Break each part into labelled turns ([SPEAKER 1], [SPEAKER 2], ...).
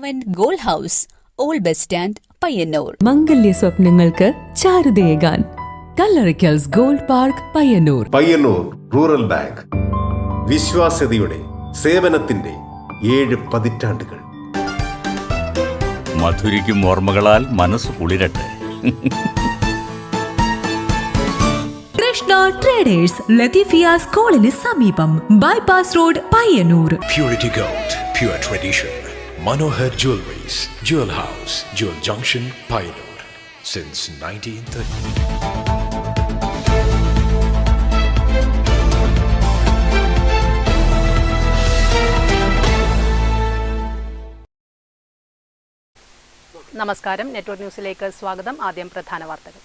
[SPEAKER 1] പവൻ gold house, old bus stand, Payyanur.
[SPEAKER 2] മംഗല്യ സ്വപ്നങ്ങൾക്ക് ചാരുതയേകാൻ Kallarickals gold park, Payyanur.
[SPEAKER 3] Payyanur rural bank, വിശ്വാസ്യതയുടെ സേവനത്തിന്റെ 7 പതിറ്റാണ്ടുകൾ.
[SPEAKER 4] മധുരിക്കും ഓർമ്മകളാൽ മനസ്സ് കുളിരട്ടെ.
[SPEAKER 2] കൃഷ്ണ ട്രേഡേഴ്സ്, ലത്തീഫിയ സ്കൂളിന് സമീപം, bypass road, Payyanur.
[SPEAKER 5] Purity Gold, pure tradition. Manohar Jewelries, Jewel House, Jewel Junction, Payyanur, since 1930.
[SPEAKER 6] നമസ്കാരം, നെറ്റ്വർക്ക് ന്യൂസിലേക്ക് സ്വാഗതം. ആദ്യം പ്രധാന വാർത്തകൾ.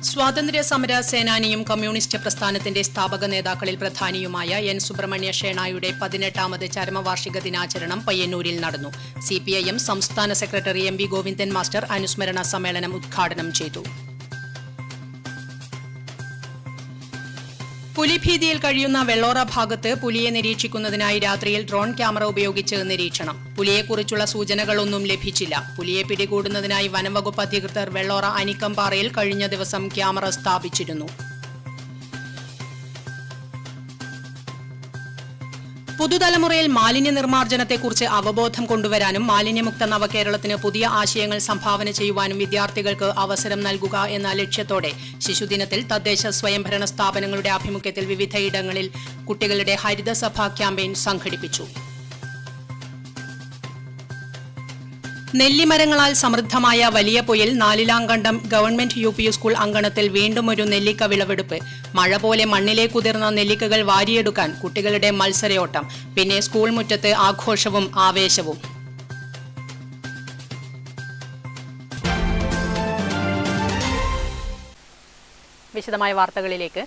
[SPEAKER 6] സ്വാതന്ത്ര്യ സമര സേനാനിയും കമ്മ്യൂണിസ്റ്റ് പ്രസ്ഥാനത്തിന്റെ സ്ഥാപക നേതാക്കളിൽ പ്രധാനിയുമായ എൻ സുബ്രഹ്മണ്യ ഷേണായുടെ 18ാമത് ചരമവാർഷിക ദിനാചരണം പയ്യന്നൂരിൽ നടന്നു. CPIM സംസ്ഥാന സെക്രട്ടറി MV ഗോവിന്ദൻ മാസ്റ്റർ അനുസ്മരണ സമ്മേളനം ഉദ്ഘാടനം ചെയ്തു. പുലിഭീതിയിൽ കഴിയുന്ന വെള്ളോറ ഭാഗത്ത് പുലിയെ നിരീക്ഷിക്കുന്നതിനായി രാത്രിയിൽ ഡ്രോൺ ക്യാമറ ഉപയോഗിച്ച് നിരീക്ഷണം. പുലിയെക്കുറിച്ചുള്ള സൂചനകളൊന്നും ലഭിച്ചില്ല. പുലിയെ പിടികൂടുന്നതിനായി വനംവകുപ്പ് അധികൃതർ വെള്ളോറ അനിക്കംപാറയിൽ കഴിഞ്ഞ ദിവസം ക്യാമറ സ്ഥാപിച്ചിരുന്നു. പുതുതലമുറയിൽ മാലിന്യ നിർമ്മാർജ്ജനത്തെക്കുറിച്ച് അവബോധം കൊണ്ടുവരാനും മാലിന്യമുക്ത നവകേരളത്തിന് പുതിയ ആശയങ്ങൾ സംഭാവന ചെയ്യുവാനും വിദ്യാർത്ഥികൾക്ക് അവസരം നൽകുക എന്ന ലക്ഷ്യത്തോടെ ശിശുദിനത്തിൽ തദ്ദേശ സ്വയംഭരണ സ്ഥാപനങ്ങളുടെ ആഭിമുഖ്യത്തിൽ വിവിധയിടങ്ങളിൽ കുട്ടികളുടെ ഹരിതസഭ ക്യാമ്പയിൻ സംഘടിപ്പിച്ചു. നെല്ലിമരങ്ങളാൽ സമൃദ്ധമായ വലിയ പൊയിൽ നാലിലാങ്കണ്ടം ഗവൺമെന്റ് UP സ്കൂൾ അങ്കണത്തിൽ വീണ്ടും ഒരു നെല്ലിക്ക വിളവെടുപ്പ്. മഴ പോലെ മണ്ണിലേക്ക് ഉതിർന്ന നെല്ലിക്കകൾ വാരിയെടുക്കാൻ കുട്ടികളുടെ മത്സരയോട്ടം. പിന്നെ സ്കൂൾ മുറ്റത്ത് ആഘോഷവും ആവേശവും. വിശദമായ വാർത്തകളിലേക്ക്.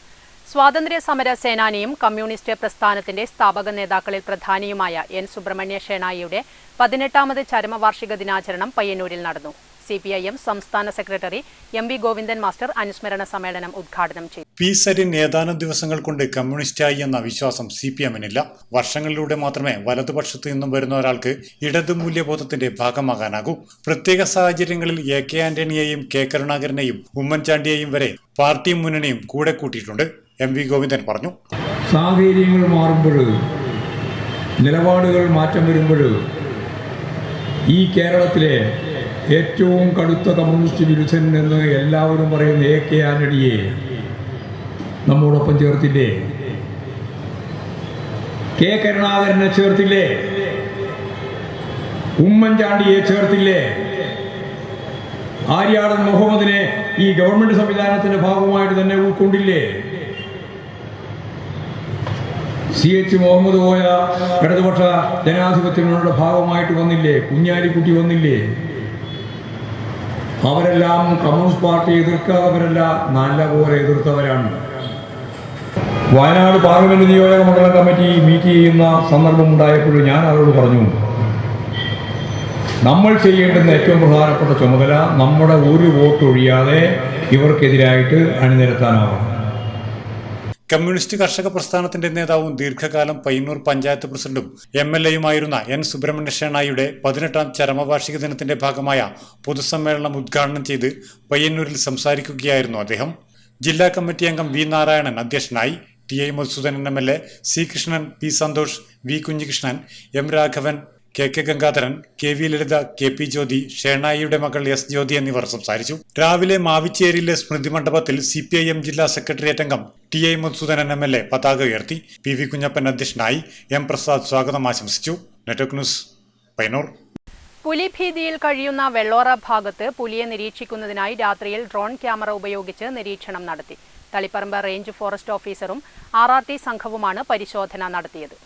[SPEAKER 6] സ്വാതന്ത്ര്യ സമര സേനാനിയും കമ്മ്യൂണിസ്റ്റ് പ്രസ്ഥാനത്തിന്റെ സ്ഥാപക നേതാക്കളിൽ പ്രധാനിയുമായ എൻ സുബ്രഹ്മണ്യ ഷേണായിയുടെ 18ാമത് ചരമവാർഷിക ദിനാചരണം പയ്യന്നൂരിൽ നടന്നു. CPIM സംസ്ഥാന സെക്രട്ടറി MV ഗോവിന്ദൻ മാസ്റ്റർ അനുസ്മരണ സമ്മേളനം ഉദ്ഘാടനം ചെയ്തു.
[SPEAKER 7] പീസരിൻ ഏതാനും ദിവസങ്ങൾ കൊണ്ട് കമ്മ്യൂണിസ്റ്റായി എന്ന വിശ്വാസം CPM-നില്ല. വർഷങ്ങളിലൂടെ മാത്രമേ വലതുപക്ഷത്തു നിന്നും വരുന്ന ഒരാൾക്ക് ഇടതു മൂല്യബോധത്തിന്റെ ഭാഗമാകാനാകൂ. പ്രത്യേക സാഹചര്യങ്ങളിൽ AK ആന്റണിയെയും K കരുണാകരനെയും ഉമ്മൻചാണ്ടിയെയും വരെ പാർട്ടിയും മുന്നണിയും കൂടെ കൂട്ടിയിട്ടുണ്ട്. MV ഗോവിന്ദൻ പറഞ്ഞു.
[SPEAKER 8] സാഹചര്യങ്ങൾ മാറുമ്പോൾ, നിലപാടുകൾ മാറ്റം വരുമ്പോൾ ഈ കേരളത്തിലെ ഏറ്റവും കടുത്ത കമ്മ്യൂണിസ്റ്റ് വിരുദ്ധൻ എന്ന് എല്ലാവരും പറയുന്ന AK ആന്റണിയെ നമ്മോടൊപ്പം ചേർത്തില്ലേ? K കരുണാകരനെ ചേർത്തില്ലേ? ഉമ്മൻചാണ്ടിയെ ചേർത്തില്ലേ? ആര്യാടൻ മുഹമ്മദിനെ ഈ ഗവൺമെന്റ് സംവിധാനത്തിന്റെ ഭാഗമായിട്ട് തന്നെ ഉൾക്കൊണ്ടില്ലേ? CH മുഹമ്മദ് പോയ ഇടതുപക്ഷ ജനാധിപത്യങ്ങളുടെ ഭാഗമായിട്ട് വന്നില്ലേ? കുഞ്ഞാലിക്കുട്ടി വന്നില്ലേ? അവരെല്ലാം കമ്മ്യൂണിസ്റ്റ് പാർട്ടി എതിർക്കാത്തവരല്ല, നല്ലപോലെ എതിർത്തവരാണ്. വയനാട് പാർലമെന്റ് നിയോജക മണ്ഡലം കമ്മിറ്റി മീറ്റ് ചെയ്യുന്ന സന്ദർഭം ഉണ്ടായപ്പോൾ ഞാൻ അവരോട് പറഞ്ഞു, നമ്മൾ ചെയ്യേണ്ടുന്ന ഏറ്റവും പ്രധാനപ്പെട്ട ചുമതല നമ്മുടെ ഒരു വോട്ട് ഒഴിയാതെ ഇവർക്കെതിരായിട്ട് അണിനിരത്താനാവണം.
[SPEAKER 7] കമ്മ്യൂണിസ്റ്റ് കർഷക പ്രസ്ഥാനത്തിന്റെ നേതാവും ദീർഘകാലം പയ്യന്നൂർ പഞ്ചായത്ത് പ്രസിഡന്റും MLA-യുമായിരുന്ന എൻ സുബ്രഹ്മണ്യ ഷേണായിയുടെ 18ാം ചരമവാർഷിക ദിനത്തിന്റെ ഭാഗമായ പൊതുസമ്മേളനം ഉദ്ഘാടനം ചെയ്ത് പയ്യന്നൂരിൽ സംസാരിക്കുകയായിരുന്നു അദ്ദേഹം. ജില്ലാ കമ്മിറ്റി അംഗം V നാരായണൻ അധ്യക്ഷനായി. TI Madhusoodanan MLA, C Krishnan, P Santhosh, V Kunhikrishnan, M Raghavan, KK Gangadharan, KV ലളിത, KP ജ്യോതി, ഷേണായിയുടെ മകൾ S ജ്യോതി എന്നിവർ സംസാരിച്ചു. രാവിലെ മാവിച്ചേരിയിലെ സ്മൃതി മണ്ഡപത്തിൽ CPIM ജില്ലാ സെക്രട്ടേറിയറ്റ് അംഗം TI മധുസൂദനൻ MLA പതാക ഉയർത്തി. PV കുഞ്ഞപ്പൻ അധ്യക്ഷനായി. M പ്രസാദ് സ്വാഗതം ആശംസിച്ചു. Network news, Payyanur.
[SPEAKER 6] പുലിഭീതിയിൽ കഴിയുന്ന വെള്ളോറ ഭാഗത്ത് പുലിയെ നിരീക്ഷിക്കുന്നതിനായി രാത്രിയിൽ ഡ്രോൺ ക്യാമറ ഉപയോഗിച്ച് നിരീക്ഷണം നടത്തി. തളിപ്പറമ്പ് റേഞ്ച് ഫോറസ്റ്റ് ഓഫീസറും RRT സംഘവുമാണ് പരിശോധന നടത്തിയത്.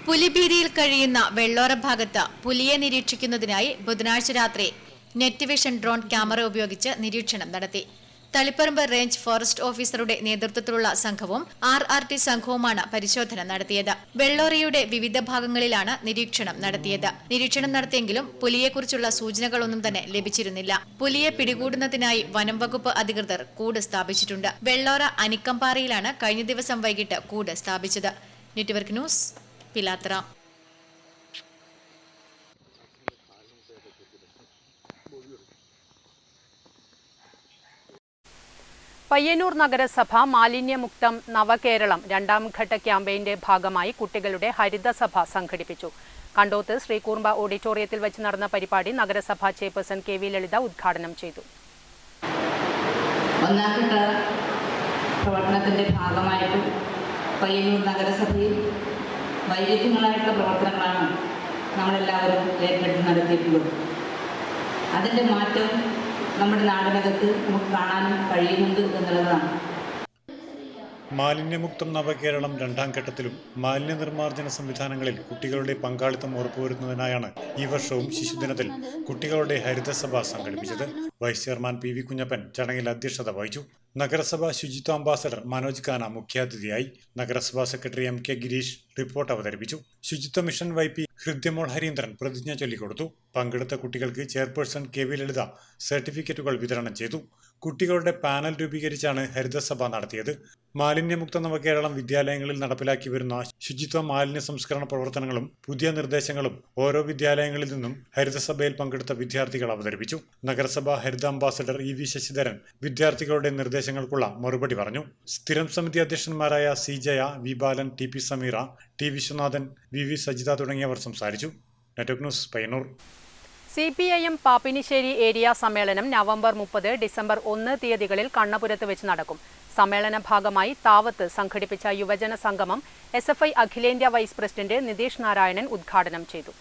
[SPEAKER 9] പുലിഭീതിയിൽ കഴിയുന്ന വെള്ളോറ ഭാഗത്ത് പുലിയെ നിരീക്ഷിക്കുന്നതിനായി ബുധനാഴ്ച രാത്രി നെറ്റ് വിഷൻ ഡ്രോൺ ക്യാമറ ഉപയോഗിച്ച് നിരീക്ഷണം നടത്തി. തളിപ്പറമ്പ് റേഞ്ച് ഫോറസ്റ്റ് ഓഫീസറുടെ നേതൃത്വത്തിലുള്ള സംഘവും RRT സംഘവുമാണ് പരിശോധന നടത്തിയത്. വെള്ളോറയുടെ വിവിധ ഭാഗങ്ങളിലാണ് നിരീക്ഷണം നടത്തിയത്. നിരീക്ഷണം നടത്തിയെങ്കിലും പുലിയെക്കുറിച്ചുള്ള സൂചനകളൊന്നും തന്നെ ലഭിച്ചിരുന്നില്ല. പുലിയെ പിടികൂടുന്നതിനായി വനം വകുപ്പ് അധികൃതർ കൂട് സ്ഥാപിച്ചിട്ടുണ്ട്. വെള്ളോറ അനിക്കമ്പാറയിലാണ് കഴിഞ്ഞ ദിവസം വൈകിട്ട് കൂട് സ്ഥാപിച്ചത്. Network news, Pilathara.
[SPEAKER 6] പയ്യന്നൂർ നഗരസഭ മാലിന്യമുക്തം നവകേരളം രണ്ടാം ഘട്ട ക്യാമ്പയിന്റെ ഭാഗമായി കുട്ടികളുടെ ഹരിതസഭ സംഘടിപ്പിച്ചു. കണ്ടോത്ത് ശ്രീകൂർമ്പ ഓഡിറ്റോറിയത്തിൽ വെച്ച് നടന്ന പരിപാടി നഗരസഭാ ചെയർപേഴ്സൺ KV ലളിത ഉദ്ഘാടനം ചെയ്തു.
[SPEAKER 10] ഒന്നാം ഘട്ട പ്രവർത്തനത്തിന്റെ ഭാഗമായിട്ട് പയ്യന്നൂർ നഗരസഭയിൽ വൈവിധ്യങ്ങളായിട്ടുള്ള പ്രവർത്തനങ്ങളാണ് നമ്മളെല്ലാവരും ഏറ്റെടുത്ത് നടത്തിയിട്ടുള്ളത്. അതിൻ്റെ മാറ്റം നമ്മുടെ നാടിനകത്ത് നമുക്ക് കാണാൻ കഴിയുന്നുണ്ട് എന്നുള്ളതാണ്.
[SPEAKER 7] മാലിന്യമുക്തം നവകേരളം രണ്ടാം ഘട്ടത്തിലും മാലിന്യ നിർമ്മാർജ്ജന സംവിധാനങ്ങളിൽ കുട്ടികളുടെ പങ്കാളിത്തം ഉറപ്പുവരുത്തുന്നതിനായാണ് ഈ വർഷവും ശിശുദിനത്തിൽ കുട്ടികളുടെ ഹരിതസഭ സംഘടിപ്പിച്ചത്. വൈസ് ചെയർമാൻ PV കുഞ്ഞപ്പൻ ചടങ്ങിൽ അധ്യക്ഷത വഹിച്ചു. നഗരസഭാ ശുചിത്വ അംബാസഡർ മനോജ് ഖാന മുഖ്യാതിഥിയായി. നഗരസഭാ സെക്രട്ടറി MK ഗിരീഷ് റിപ്പോർട്ട് അവതരിപ്പിച്ചു. ശുചിത്വ മിഷൻ YP ഹൃദ്യമോൾ ഹരീന്ദ്രൻ പ്രതിജ്ഞ ചൊല്ലിക്കൊടുത്തു. പങ്കെടുത്ത കുട്ടികൾക്ക് ചെയർപേഴ്സൺ KV ലളിത സർട്ടിഫിക്കറ്റുകൾ വിതരണം ചെയ്തു. കുട്ടികളുടെ പാനൽ രൂപീകരിച്ചാണ് ഹരിതസഭ നടത്തിയത്. മാലിന്യമുക്ത നവകേരളം വിദ്യാലയങ്ങളിൽ നടപ്പിലാക്കി വരുന്ന ശുചിത്വ മാലിന്യ സംസ്കരണ പ്രവർത്തനങ്ങളും പുതിയ നിർദ്ദേശങ്ങളും ഓരോ വിദ്യാലയങ്ങളിൽ നിന്നും ഹരിതസഭയിൽ പങ്കെടുത്ത വിദ്യാർത്ഥികൾ അവതരിപ്പിച്ചു. നഗരസഭാ ഹരിത അംബാസഡർ EV ശശിധരൻ വിദ്യാർത്ഥികളുടെ നിർദ്ദേശങ്ങൾക്കുള്ള മറുപടി പറഞ്ഞു. സ്ഥിരം സമിതി അധ്യക്ഷന്മാരായ C ജയ, V ബാലൻ, TP Sameera, T Viswanathan, VV Sajitha തുടങ്ങിയവർ സംസാരിച്ചു. Network news, Payyanur.
[SPEAKER 6] CPIM Pappinissery area സമ്മേളനം നവംബർ 30, ഡിസംബർ 1 തീയതികളിൽ കണ്ണപുരത്ത് വെച്ച് നടക്കും. സമ്മേളന ഭാഗമായി താവത്ത് സംഘടിപ്പിച്ച യുവജന സംഗമം SFI അഖിലേന്ത്യാ വൈസ് പ്രസിഡന്റ് നിതീഷ് നാരായണൻ ഉദ്ഘാടനം ചെയ്തു.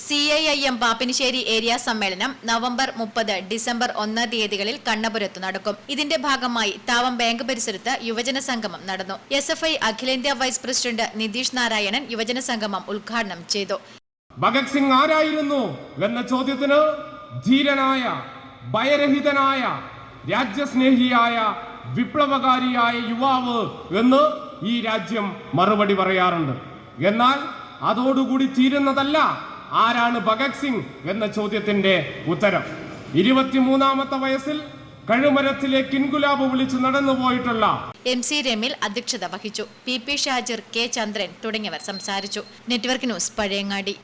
[SPEAKER 9] CIM പാപ്പിനിശ്ശേരി ഏരിയ സമ്മേളനം നവംബർ 30, ഡിസംബർ 1 തീയതികളിൽ കണ്ണപുരത്ത് നടക്കും. ഇതിന്റെ ഭാഗമായി താവം ബാങ്ക് പരിസരത്ത് യുവജന സംഗമം നടന്നു. SFI അഖിലേന്ത്യാ വൈസ് പ്രസിഡന്റ് നിതീഷ് നാരായണൻ യുവജന സംഗമം ഉദ്ഘാടനം ചെയ്തു.
[SPEAKER 11] ഭഗത് സിംഗ് ആരായിരുന്നു എന്ന ചോദ്യത്തിന് ധീരനായ, ഭയരഹിതനായ, രാജ്യസ്നേഹിയായ, വിപ്ലവകാരിയായ യുവാവ് എന്ന് ഈ രാജ്യം മറുപടി പറയാറുണ്ട്. എന്നാൽ അതോടുകൂടി തീരുന്നതല്ല ആരാണ് ഭഗത് സിംഗ് എന്ന ചോദ്യത്തിന്റെ ഉത്തരം. 23-ാമത്തെ വയസ്സിൽ കഴുമരത്തിലേക്ക് ഇൻകുലാബ് വിളിച്ച് നടന്നുപോയിട്ടുള്ള
[SPEAKER 9] MC രമിൽ അധ്യക്ഷത വഹിച്ചു. PP ഷാജിർ, K ചന്ദ്രൻ തുടങ്ങിയവർ സംസാരിച്ചു. Network news, Pazhayangadi.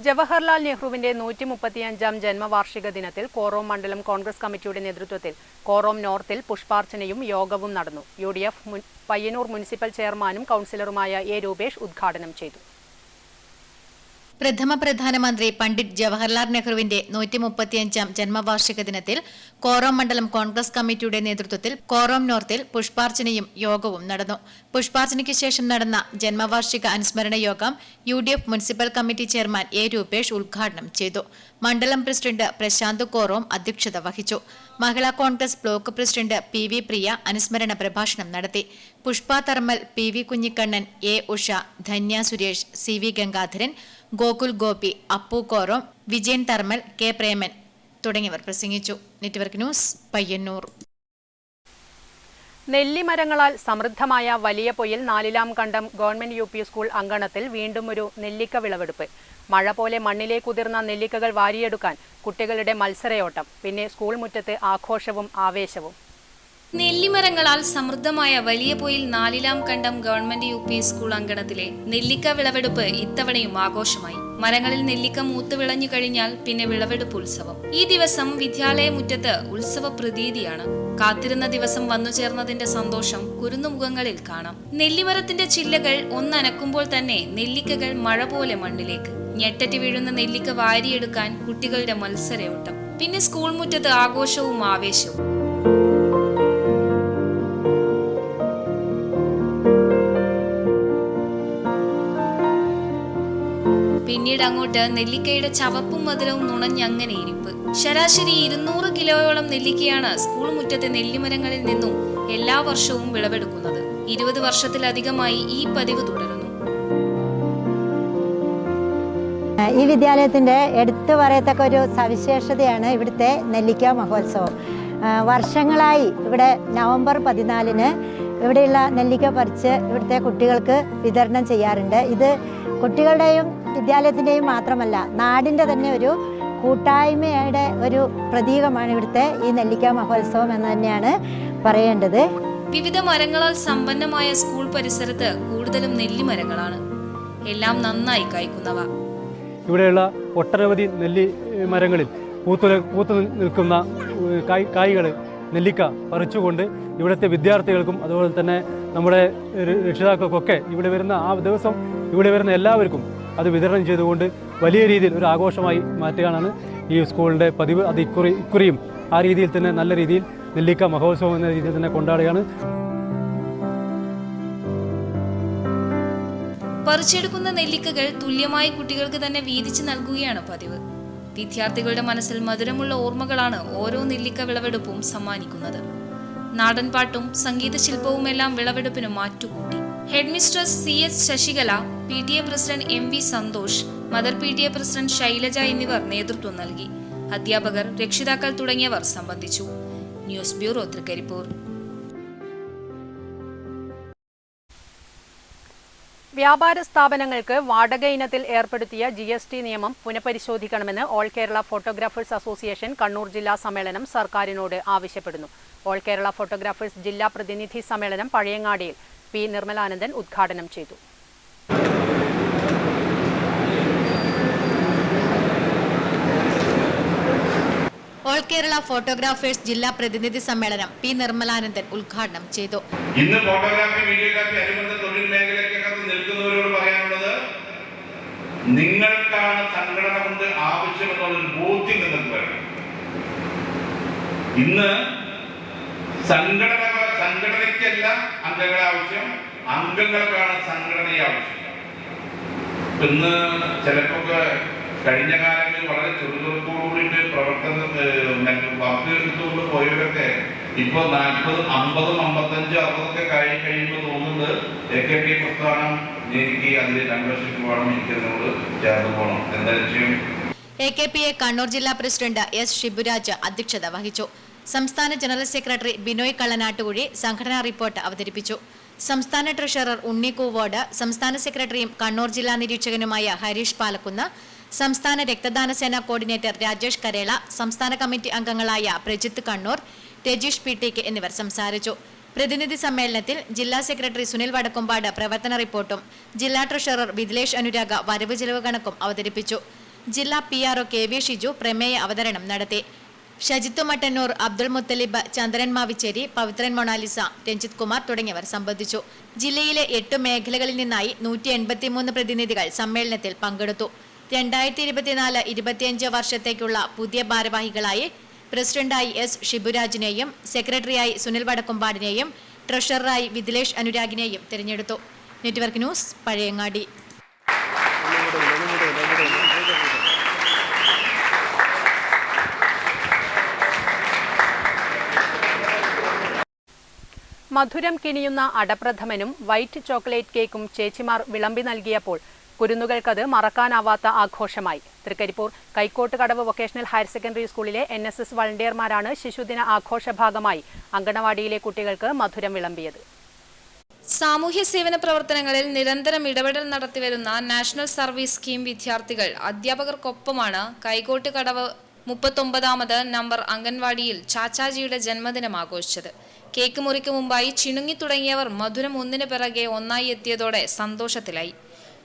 [SPEAKER 6] ജവഹർലാൽ നെഹ്റുവിന്റെ 135-ാം ജന്മവാർഷിക ദിനത്തിൽ കോറോം മണ്ഡലം കോൺഗ്രസ് കമ്മിറ്റിയുടെ നേതൃത്വത്തിൽ കോറോം നോർത്തിൽ പുഷ്പാർച്ചനയും യോഗവും നടന്നു. UDF പയ്യന്നൂർ മുനിസിപ്പൽ ചെയർമാനും കൗൺസിലറുമായ A രൂപേഷ് ഉദ്ഘാടനം ചെയ്തു.
[SPEAKER 9] പ്രഥമ പ്രധാനമന്ത്രി പണ്ഡിറ്റ് ജവഹർലാൽ നെഹ്റുവിന്റെ 135-ാം ജന്മവാർഷിക ദിനത്തിൽ കോറോം മണ്ഡലം കോൺഗ്രസ് കമ്മിറ്റിയുടെ നേതൃത്വത്തിൽ കോറോം നോർത്തിൽ പുഷ്പാർച്ചനയും യോഗവും നടന്നു. പുഷ്പാർച്ചനയ്ക്ക് ശേഷം നടന്ന ജന്മവാർഷിക അനുസ്മരണ യോഗം UDF municipal committee chairman A Rupesh ഉദ്ഘാടനം ചെയ്തു. മണ്ഡലം പ്രസിഡന്റ് പ്രശാന്ത് കോറോം അധ്യക്ഷത വഹിച്ചു. മഹിളാ കോൺഗ്രസ് ബ്ലോക്ക് പ്രസിഡന്റ് PV പ്രിയ അനുസ്മരണ പ്രഭാഷണം നടത്തി. Pushpa തർമൽ, PV Kunhikannan, A Usha, Dhanya Suresh, CV Gangadharan, Gokul Gopi, Appu Korom, Vijayan തർമൽ, K Preman തുടങ്ങിയവർ പ്രസംഗിച്ചു. Network news, Payyanur.
[SPEAKER 6] നെല്ലിമരങ്ങളാൽ സമൃദ്ധമായ വലിയ പൊയിൽ 4-ാം കണ്ടം ഗവൺമെന്റ് UP സ്കൂൾ അങ്കണത്തിൽ വീണ്ടും ഒരു നെല്ലിക്ക വിളവെടുപ്പ്. മഴ പോലെ മണ്ണിലേക്കുതിർന്ന നെല്ലിക്കകൾ വാരിയെടുക്കാൻ കുട്ടികളുടെ മത്സരയോട്ടം. പിന്നെ സ്കൂൾ മുറ്റത്ത് ആഘോഷവും ആവേശവും.
[SPEAKER 12] നെല്ലിമരങ്ങളാൽ സമൃദ്ധമായ വലിയ പൊയിൽ 4-ാം കണ്ടം ഗവൺമെന്റ് UP സ്കൂൾ അങ്കണത്തിലെ നെല്ലിക്ക വിളവെടുപ്പ് ഇത്തവണയും ആഘോഷമായി. മരങ്ങളിൽ നെല്ലിക്ക മൂത്ത് വിളഞ്ഞു കഴിഞ്ഞാൽ പിന്നെ വിളവെടുപ്പ് ഉത്സവം. ഈ ദിവസം വിദ്യാലയ മുറ്റത്ത് ഉത്സവ പ്രതീതിയാണ്. കാത്തിരുന്ന ദിവസം വന്നു ചേർന്നതിന്റെ സന്തോഷം കുരുന്നുമുഖങ്ങളിൽ കാണാം. നെല്ലിമരത്തിന്റെ ചില്ലകൾ ഒന്നനക്കുമ്പോൾ തന്നെ നെല്ലിക്കകൾ മഴ പോലെ മണ്ണിലേക്ക്. ഞെട്ടറ്റി വീഴുന്ന നെല്ലിക്ക വാരിയെടുക്കാൻ കുട്ടികളുടെ മത്സരയോട്ടം. പിന്നെ സ്കൂൾ മുറ്റത്ത് ആഘോഷവും ആവേശവും. പിന്നീട് അങ്ങോട്ട് നെല്ലിക്കയുടെ ചവപ്പും മധുരവും നുണഞ്ഞങ്ങനെ ഇരിപ്പ്. ശരാശരി 200 കിലോയോളം നെല്ലിക്കയാണ് സ്കൂൾ മുറ്റത്തെ നെല്ലിമരങ്ങളിൽ നിന്നും എല്ലാ വർഷവും വിളവെടുക്കുന്നത്. 20 വർഷത്തിലധികമായി ഈ പതിവ് തുടരുന്നു.
[SPEAKER 13] ഈ വിദ്യാലയത്തിൻ്റെ എടുത്തു പറയത്തക്ക ഒരു സവിശേഷതയാണ് ഇവിടുത്തെ നെല്ലിക്ക മഹോത്സവം. വർഷങ്ങളായി ഇവിടെ നവംബർ 14-ന് ഇവിടെയുള്ള നെല്ലിക്ക പറിച്ച് ഇവിടുത്തെ കുട്ടികൾക്ക് വിതരണം ചെയ്യാറുണ്ട്. ഇത് കുട്ടികളുടെയും വിദ്യാലയത്തിൻ്റെയും മാത്രമല്ല, നാടിൻ്റെ തന്നെ ഒരു കൂട്ടായ്മയുടെ ഒരു പ്രതീകമാണ് ഇവിടുത്തെ ഈ നെല്ലിക്ക മഹോത്സവം എന്ന് തന്നെയാണ് പറയേണ്ടത്.
[SPEAKER 12] വിവിധ മരങ്ങളാൽ സമ്പന്നമായ സ്കൂൾ പരിസരത്ത് കൂടുതലും നെല്ലിമരങ്ങളാണ്, എല്ലാം നന്നായി കായ്ക്കുന്നവ.
[SPEAKER 14] ഇവിടെയുള്ള ഒട്ടനവധി നെല്ലി മരങ്ങളിൽ പൂത്തു നിൽക്കുന്ന കായ്കൾ നെല്ലിക്ക പറിച്ചുകൊണ്ട് ഇവിടുത്തെ വിദ്യാർത്ഥികൾക്കും അതുപോലെ തന്നെ നമ്മുടെ രക്ഷിതാക്കൾക്കൊക്കെ ഇവിടെ വരുന്ന ആ ദിവസം ഇവിടെ വരുന്ന എല്ലാവർക്കും അത് വിതരണം ചെയ്തുകൊണ്ട് വലിയ രീതിയിൽ ഒരു ആഘോഷമായി മാറ്റുകയാണ് ഈ സ്കൂളിൻ്റെ പതിവ്. അത് ഇക്കുറിയും ആ രീതിയിൽ തന്നെ നല്ല രീതിയിൽ നെല്ലിക്ക മഹോത്സവം എന്ന രീതിയിൽ തന്നെ കൊണ്ടാടുകയാണ്.
[SPEAKER 12] പറിച്ചെടുക്കുന്ന നെല്ലിക്കകൾ തുല്യമായി കുട്ടികൾക്ക് തന്നെ വീതിച്ചു നൽകുകയാണ് പതിവ്. വിദ്യാർത്ഥികളുടെ മനസ്സിൽ മധുരമുള്ള ഓർമ്മകളാണ് ഓരോ നെല്ലിക്ക വിളവെടുപ്പും സമ്മാനിക്കുന്നത്. നാടൻപാട്ടും സംഗീത ശില്പവുമെല്ലാം വിളവെടുപ്പിന് മാറ്റുകൂട്ടി. Head mistress CS Sasikala, PTA president MV Santhosh, mother PTA president Shailaja എന്നിവർ നേതൃത്വം നൽകി. അധ്യാപകർ, രക്ഷിതാക്കൾ തുടങ്ങിയവർ സംബന്ധിച്ചു. News bureau, Thrikaripur.
[SPEAKER 6] വ്യാപാര സ്ഥാപനങ്ങൾക്ക് വാടക ഇനത്തിൽ ഏർപ്പെടുത്തിയ GST നിയമം പുനഃപരിശോധിക്കണമെന്ന് all Kerala photographers association Kannur ജില്ലാ സമ്മേളനം സർക്കാരിനോട് ആവശ്യപ്പെടുന്നു. ഓൾ കേരള ഫോട്ടോഗ്രാഫേഴ്സ് ജില്ലാ പ്രതിനിധി സമ്മേളനം പഴയങ്ങാടിയിൽ P. നിർമ്മലാനന്ദൻ ഉദ്ഘാടനം ചെയ്തു.
[SPEAKER 9] ഓൾ കേരള ഫോട്ടോഗ്രാഫേഴ്സ് ജില്ലാ പ്രതിനിധി സമ്മേളനം P. നിർമ്മലാനന്ദൻ ഉദ്ഘാടനം ചെയ്തു.
[SPEAKER 15] ഇന്ന് ഫോട്ടോഗ്രാഫി, വീഡിയോഗ്രാഫി അനുബന്ധ തൊഴിൽ മേഖലയ്ക്കകത്ത് നിൽക്കുന്നവരോട് പറയാനുള്ളത്, നിങ്ങൾക്കാണ് സംഘടന കൊണ്ട് ആവശ്യമെന്നുള്ളൊരു ബോധ്യം നിങ്ങൾക്ക് വേണം. ഇന്ന് സംഘടനയ്ക്കല്ല അംഗങ്ങളെ ആവശ്യം, അംഗങ്ങൾക്കാണ് സംഘടനയെ ആവശ്യം. ഇന്ന് ചിലപ്പോൾ കഴിഞ്ഞ കാലങ്ങളിൽ വളരെ ചുറുചുറുക്കോടുകൂടിയിട്ട് പ്രവർത്തനം വർക്ക് എടുത്തുകൊണ്ട് പോയവരൊക്കെ ഇപ്പോൾ 40, 50, 55, 60 കഴിയുമ്പോൾ തോന്നുന്നത് AKP പ്രസ്ഥാനം എനിക്ക് അതിൽ മെമ്പർഷിപ്പ് വേണം, എനിക്കതിനോട് ചേർന്ന് പോകണം. എന്താ ലക്ഷ്യം?
[SPEAKER 9] AKPA കണ്ണൂർ ജില്ലാ പ്രസിഡന്റ് S. ഷിബുരാജ് അധ്യക്ഷത വഹിച്ചു. സംസ്ഥാന ജനറൽ സെക്രട്ടറി ബിനോയ് കള്ളനാട്ടുകുഴി സംഘടനാ റിപ്പോർട്ട് അവതരിപ്പിച്ചു. സംസ്ഥാന ട്രഷറർ ഉണ്ണി കൂവോട്, സംസ്ഥാന സെക്രട്ടറിയും കണ്ണൂർ ജില്ലാ നിരീക്ഷകനുമായ ഹരീഷ് പാലക്കുന്ന്, സംസ്ഥാന രക്തദാന സേന കോർഡിനേറ്റർ രാജേഷ് കരേള, സംസ്ഥാന കമ്മിറ്റി അംഗങ്ങളായ പ്രജിത്ത് കണ്ണൂർ, രജീഷ് PTK എന്നിവർ സംസാരിച്ചു. പ്രതിനിധി സമ്മേളനത്തിൽ ജില്ലാ സെക്രട്ടറി സുനിൽ വടക്കുംപാട് പ്രവർത്തന റിപ്പോർട്ടും ജില്ലാ ട്രഷറർ വിദിലേഷ് അനുരാഗ വരവ് ചെലവ് കണക്കും അവതരിപ്പിച്ചു. ജില്ലാ PRO KV ഷിജു പ്രമേയ അവതരണം നടത്തി. ഷജിത്തു മട്ടന്നൂർ, അബ്ദുൾ മുത്തലിബ്, ചന്ദ്രൻ മാവിച്ചേരി, പവിത്രൻ മൊണാലിസ, രഞ്ജിത് കുമാർ തുടങ്ങിയവർ സംബന്ധിച്ചു. ജില്ലയിലെ 8 മേഖലകളിൽ നിന്നായി 183 പ്രതിനിധികൾ സമ്മേളനത്തിൽ പങ്കെടുത്തു. 2024-25 വർഷത്തേക്കുള്ള പുതിയ ഭാരവാഹികളായി പ്രസിഡന്റായി S. ഷിബുരാജിനെയും സെക്രട്ടറിയായി സുനിൽ വടക്കുംപാടിനെയും ട്രഷററായി വിദിലേഷ് അനുരാഗിനെയും തിരഞ്ഞെടുത്തു. Network news, Pazhayangadi.
[SPEAKER 6] മധുരം കിണിയുന്ന അടപ്രഥമനും വൈറ്റ് ചോക്ലേറ്റ് കേക്കും ചേച്ചിമാർ വിളമ്പി നൽകിയപ്പോൾ കുരുന്നുകൾക്കത് മറക്കാനാവാത്ത ആഘോഷമായി. തൃക്കരിപ്പൂർ കൈക്കോട്ട് കടവ് വൊക്കേഷണൽ ഹയർ സെക്കൻഡറി സ്കൂളിലെ NSS വളണ്ടിയർമാരാണ് ശിശുദിന ആഘോഷ ഭാഗമായി അങ്കണവാടിയിലെ കുട്ടികൾക്ക് മധുരം വിളമ്പിയത്.
[SPEAKER 12] സാമൂഹ്യ സേവന പ്രവർത്തനങ്ങളിൽ നിരന്തരം ഇടപെടൽ നടത്തിവരുന്ന നാഷണൽ സർവീസ് സ്കീം വിദ്യാർത്ഥികൾ അധ്യാപകർക്കൊപ്പമാണ് കൈക്കോട്ട് കടവ് 39ാമത് നമ്പർ അംഗൻവാടിയിൽ ചാച്ചാജിയുടെ ജന്മദിനം ആഘോഷിച്ചത്. കേക്ക് മുറിക്ക് മുമ്പായി ചിണുങ്ങി തുടങ്ങിയവർ മധുരം ഒന്നിനു പിറകെ ഒന്നായി എത്തിയതോടെ സന്തോഷത്തിലായി.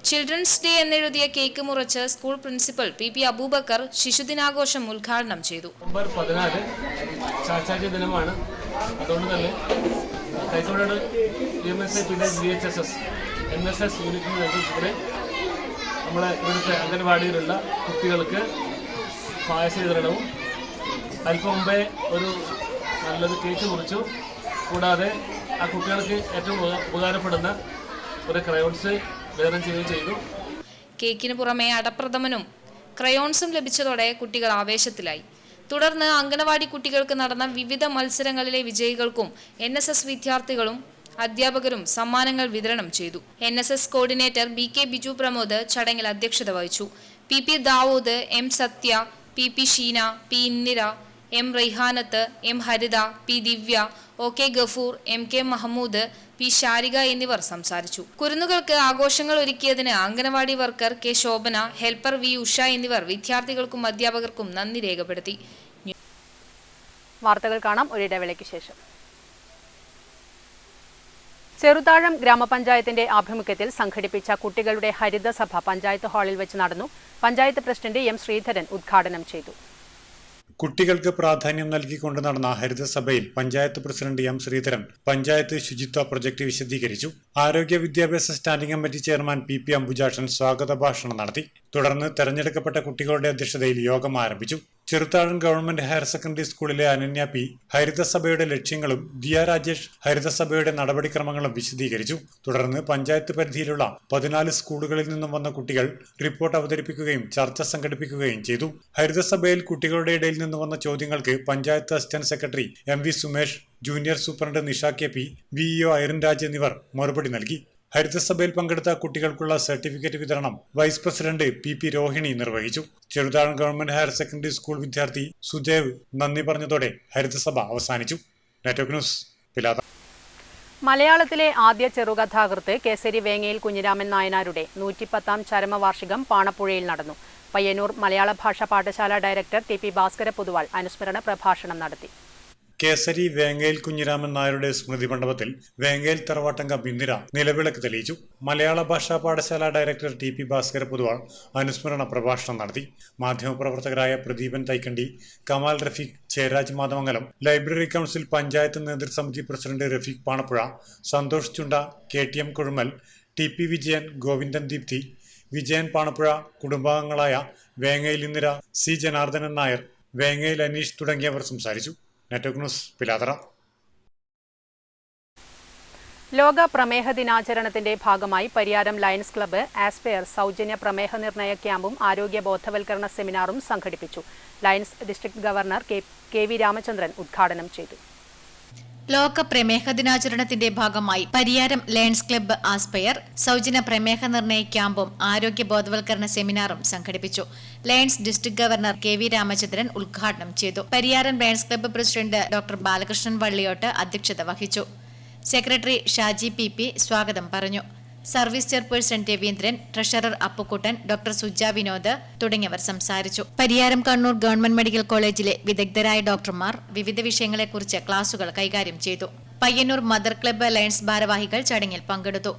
[SPEAKER 12] ചിൽഡ്രൻസ് ഡേ എന്നെഴുതിയ കേക്ക് മുറിച്ച് സ്കൂൾ പ്രിൻസിപ്പൽ PP അബൂബക്കർ ശിശുദിനാഘോഷം ഉദ്ഘാടനം ചെയ്തു.
[SPEAKER 16] നവംബർ 14 ചാച്ചാജി ദിനമാണ്. അതുകൊണ്ട് തന്നെ കൈക്കോട് VHSS NSS യൂണിറ്റിന് നേതൃത്വത്തിൽ നമ്മളെ ഇവിടുത്തെ അംഗൻവാടിയിലുള്ള കുട്ടികൾക്ക് പായസ വിതരണവും അല്പം മുമ്പേ ഒരു നല്ലൊരു കേക്ക് മുറിച്ചു. കൂടാതെ ആ കുട്ടികൾക്ക് ഏറ്റവും ഉപകാരപ്പെടുന്ന ഒരു ക്രയോൺസ് വിതരണം ചെയ്യുകയും ചെയ്തു.
[SPEAKER 12] കേക്കിന് പുറമെ അടപ്രഥമനും ക്രയോൺസും ലഭിച്ചതോടെ കുട്ടികൾ ആവേശത്തിലായി. തുടർന്ന് അങ്കണവാടി കുട്ടികൾക്ക് നടന്ന വിവിധ മത്സരങ്ങളിലെ വിജയികൾക്കും NSS വിദ്യാർത്ഥികളും അധ്യാപകരും സമ്മാനങ്ങൾ വിതരണം ചെയ്തു. NSS coordinator BK Biju Pramod ചടങ്ങിൽ അധ്യക്ഷത വഹിച്ചു. PP ദാവൂദ്, M സത്യ, PP Sheena, P Indira, M Raihanath, M ഹരിത, P ദിവ്യ, OK Gafoor, MK Mahmood, P Sarika എന്നിവർ സംസാരിച്ചു. കുരുന്നുകൾക്ക് ആഘോഷങ്ങൾ ഒരുക്കിയതിന് anganwadi worker K Shobhana, helper V Usha എന്നിവർ വിദ്യാർത്ഥികൾക്കും അധ്യാപകർക്കും നന്ദി രേഖപ്പെടുത്തി.
[SPEAKER 6] വാർത്തകൾ കാണാം ഒരിടവേളയ്ക്ക് ശേഷം. ചെറുതാഴം ഗ്രാമപഞ്ചായത്തിന്റെ ആഭിമുഖ്യത്തിൽ സംഘടിപ്പിച്ച കുട്ടികളുടെ ഹരിതസഭ പഞ്ചായത്ത് ഹാളിൽ വെച്ച് നടന്നു. പഞ്ചായത്ത് പ്രസിഡന്റ് M ശ്രീധരൻ ഉദ്ഘാടനം ചെയ്തു.
[SPEAKER 7] കുട്ടികൾക്ക് പ്രാധാന്യം നൽകിക്കൊണ്ട് നടന്ന ഹരിതസഭയിൽ പഞ്ചായത്ത് പ്രസിഡന്റ് M ശ്രീധരൻ പഞ്ചായത്ത് ശുചിത്വ പ്രൊജക്ട് വിശദീകരിച്ചു. ആരോഗ്യ വിദ്യാഭ്യാസ standing committee chairman PP Ambujakshan സ്വാഗത ഭാഷണം നടത്തി. തുടർന്ന് തെരഞ്ഞെടുക്കപ്പെട്ട കുട്ടികളുടെ അധ്യക്ഷതയിൽ യോഗം ആരംഭിച്ചു. ചെറുതാഴം ഗവൺമെന്റ് ഹയർ സെക്കൻഡറി സ്കൂളിലെ അനന്യ P ഹരിതസഭയുടെ ലക്ഷ്യങ്ങളും ദിയ രാജേഷ് ഹരിതസഭയുടെ നടപടിക്രമങ്ങളും വിശദീകരിച്ചു. തുടർന്ന് പഞ്ചായത്ത് പരിധിയിലുള്ള 14 സ്കൂളുകളിൽ നിന്നും വന്ന കുട്ടികൾ റിപ്പോർട്ട് അവതരിപ്പിക്കുകയും ചർച്ച സംഘടിപ്പിക്കുകയും ചെയ്തു. ഹരിതസഭയിൽ കുട്ടികളുടെ ഇടയിൽ നിന്ന് വന്ന ചോദ്യങ്ങൾക്ക് panchayat assistant secretary MV Sumesh, junior superintendent Nisha KP, VEO Irene Raj എന്നിവർ മറുപടി നൽകി. ഹരിതസഭയിൽ പങ്കെടുത്ത കുട്ടികൾക്കുള്ള സർട്ടിഫിക്കറ്റ് വിതരണം വൈസ് പ്രസിഡന്റ് PP രോഹിണി നിർവഹിച്ചു. Cheruthazham government higher secondary school വിദ്യാർത്ഥി സുദേവ് നന്ദി പറഞ്ഞതോടെ ഹരിതസഭ അവസാനിച്ചു. Network news, Pilathara.
[SPEAKER 6] മലയാളത്തിലെ ആദ്യ ചെറുകഥാകൃത്ത് കേസരി വേങ്ങയിൽ കുഞ്ഞിരാമൻ നായനാരുടെ 110ാം ചരമവാർഷികം പാണപ്പുഴയിൽ നടന്നു. പയ്യന്നൂർ മലയാള ഭാഷാ പാഠശാല ഡയറക്ടർ TP ഭാസ്കര പൊതുവാൾ അനുസ്മരണ പ്രഭാഷണം നടത്തി.
[SPEAKER 7] കേസരി വേങ്ങയിൽ കുഞ്ഞിരാമൻ നായരുടെ സ്മൃതി മണ്ഡപത്തിൽ വേങ്ങയിൽ തറവാട്ടംഗം ഇന്ദിര നിലവിളക്ക് തെളിയിച്ചു. മലയാള ഭാഷാ പാഠശാല ഡയറക്ടർ TP ഭാസ്കര പൊതുവാൾ അനുസ്മരണ പ്രഭാഷണം നടത്തി. മാധ്യമപ്രവർത്തകരായ പ്രദീപൻ തൈക്കണ്ടി, കമാൽ റഫീഖ്, ചേരാജ് മാതമംഗലം, ലൈബ്രറി കൗൺസിൽ പഞ്ചായത്ത് നേതൃസമിതി president Rafeeq Panappuzha, Santhosh Chunda, KTM Kuzhumal, TP Vijayan, Govindan Deepthi, Vijayan Panappuzha, കുടുംബാംഗങ്ങളായ വേങ്ങയിൽ ഇന്ദിര, C ജനാർദ്ദനൻ നായർ, വേങ്ങയിൽ അനീഷ് തുടങ്ങിയവർ സംസാരിച്ചു. Network news, Pilathara.
[SPEAKER 6] ലോക പ്രമേഹ ദിനാചരണത്തിന്റെ ഭാഗമായി പരിയാരം ലയൺസ് ക്ലബ്ബ് ആസ്പെയർ സൗജന്യ പ്രമേഹ നിർണയ ക്യാമ്പും ആരോഗ്യ ബോധവൽക്കരണ സെമിനാറും സംഘടിപ്പിച്ചു. Lions district governor KV Ramachandran ഉദ്ഘാടനം ചെയ്തു.
[SPEAKER 9] ലോക പ്രമേഹ ദിനാചരണത്തിന്റെ ഭാഗമായി പരിയാരം ലയൺസ് ക്ലബ്ബ് ആസ്പെയർ സൗജന്യ പ്രമേഹ നിർണയ ക്യാമ്പും ആരോഗ്യ ബോധവൽക്കരണ സെമിനാറും സംഘടിപ്പിച്ചു. Lions district governor KV Ramachandran ഉദ്ഘാടനം ചെയ്തു. Pariyaram lions club president doctor Balakrishnan Valliyott അധ്യക്ഷത വഹിച്ചു. സെക്രട്ടറി ഷാജി PP സ്വാഗതം പറഞ്ഞു. Service chairperson Raveendran, treasurer Appukuttan, doctor Suja Vinod തുടങ്ങിയവർ സംസാരിച്ചു. പരിയാരം കണ്ണൂർ ഗവൺമെന്റ് മെഡിക്കൽ കോളേജിലെ വിദഗ്ധരായ ഡോക്ടർമാർ വിവിധ വിഷയങ്ങളെക്കുറിച്ച് ക്ലാസുകൾ കൈകാര്യം ചെയ്തു. പയ്യന്നൂർ മദർ ക്ലബ്ബ് ലയൺസ് ഭാരവാഹികൾ ചടങ്ങിൽ പങ്കെടുത്തു.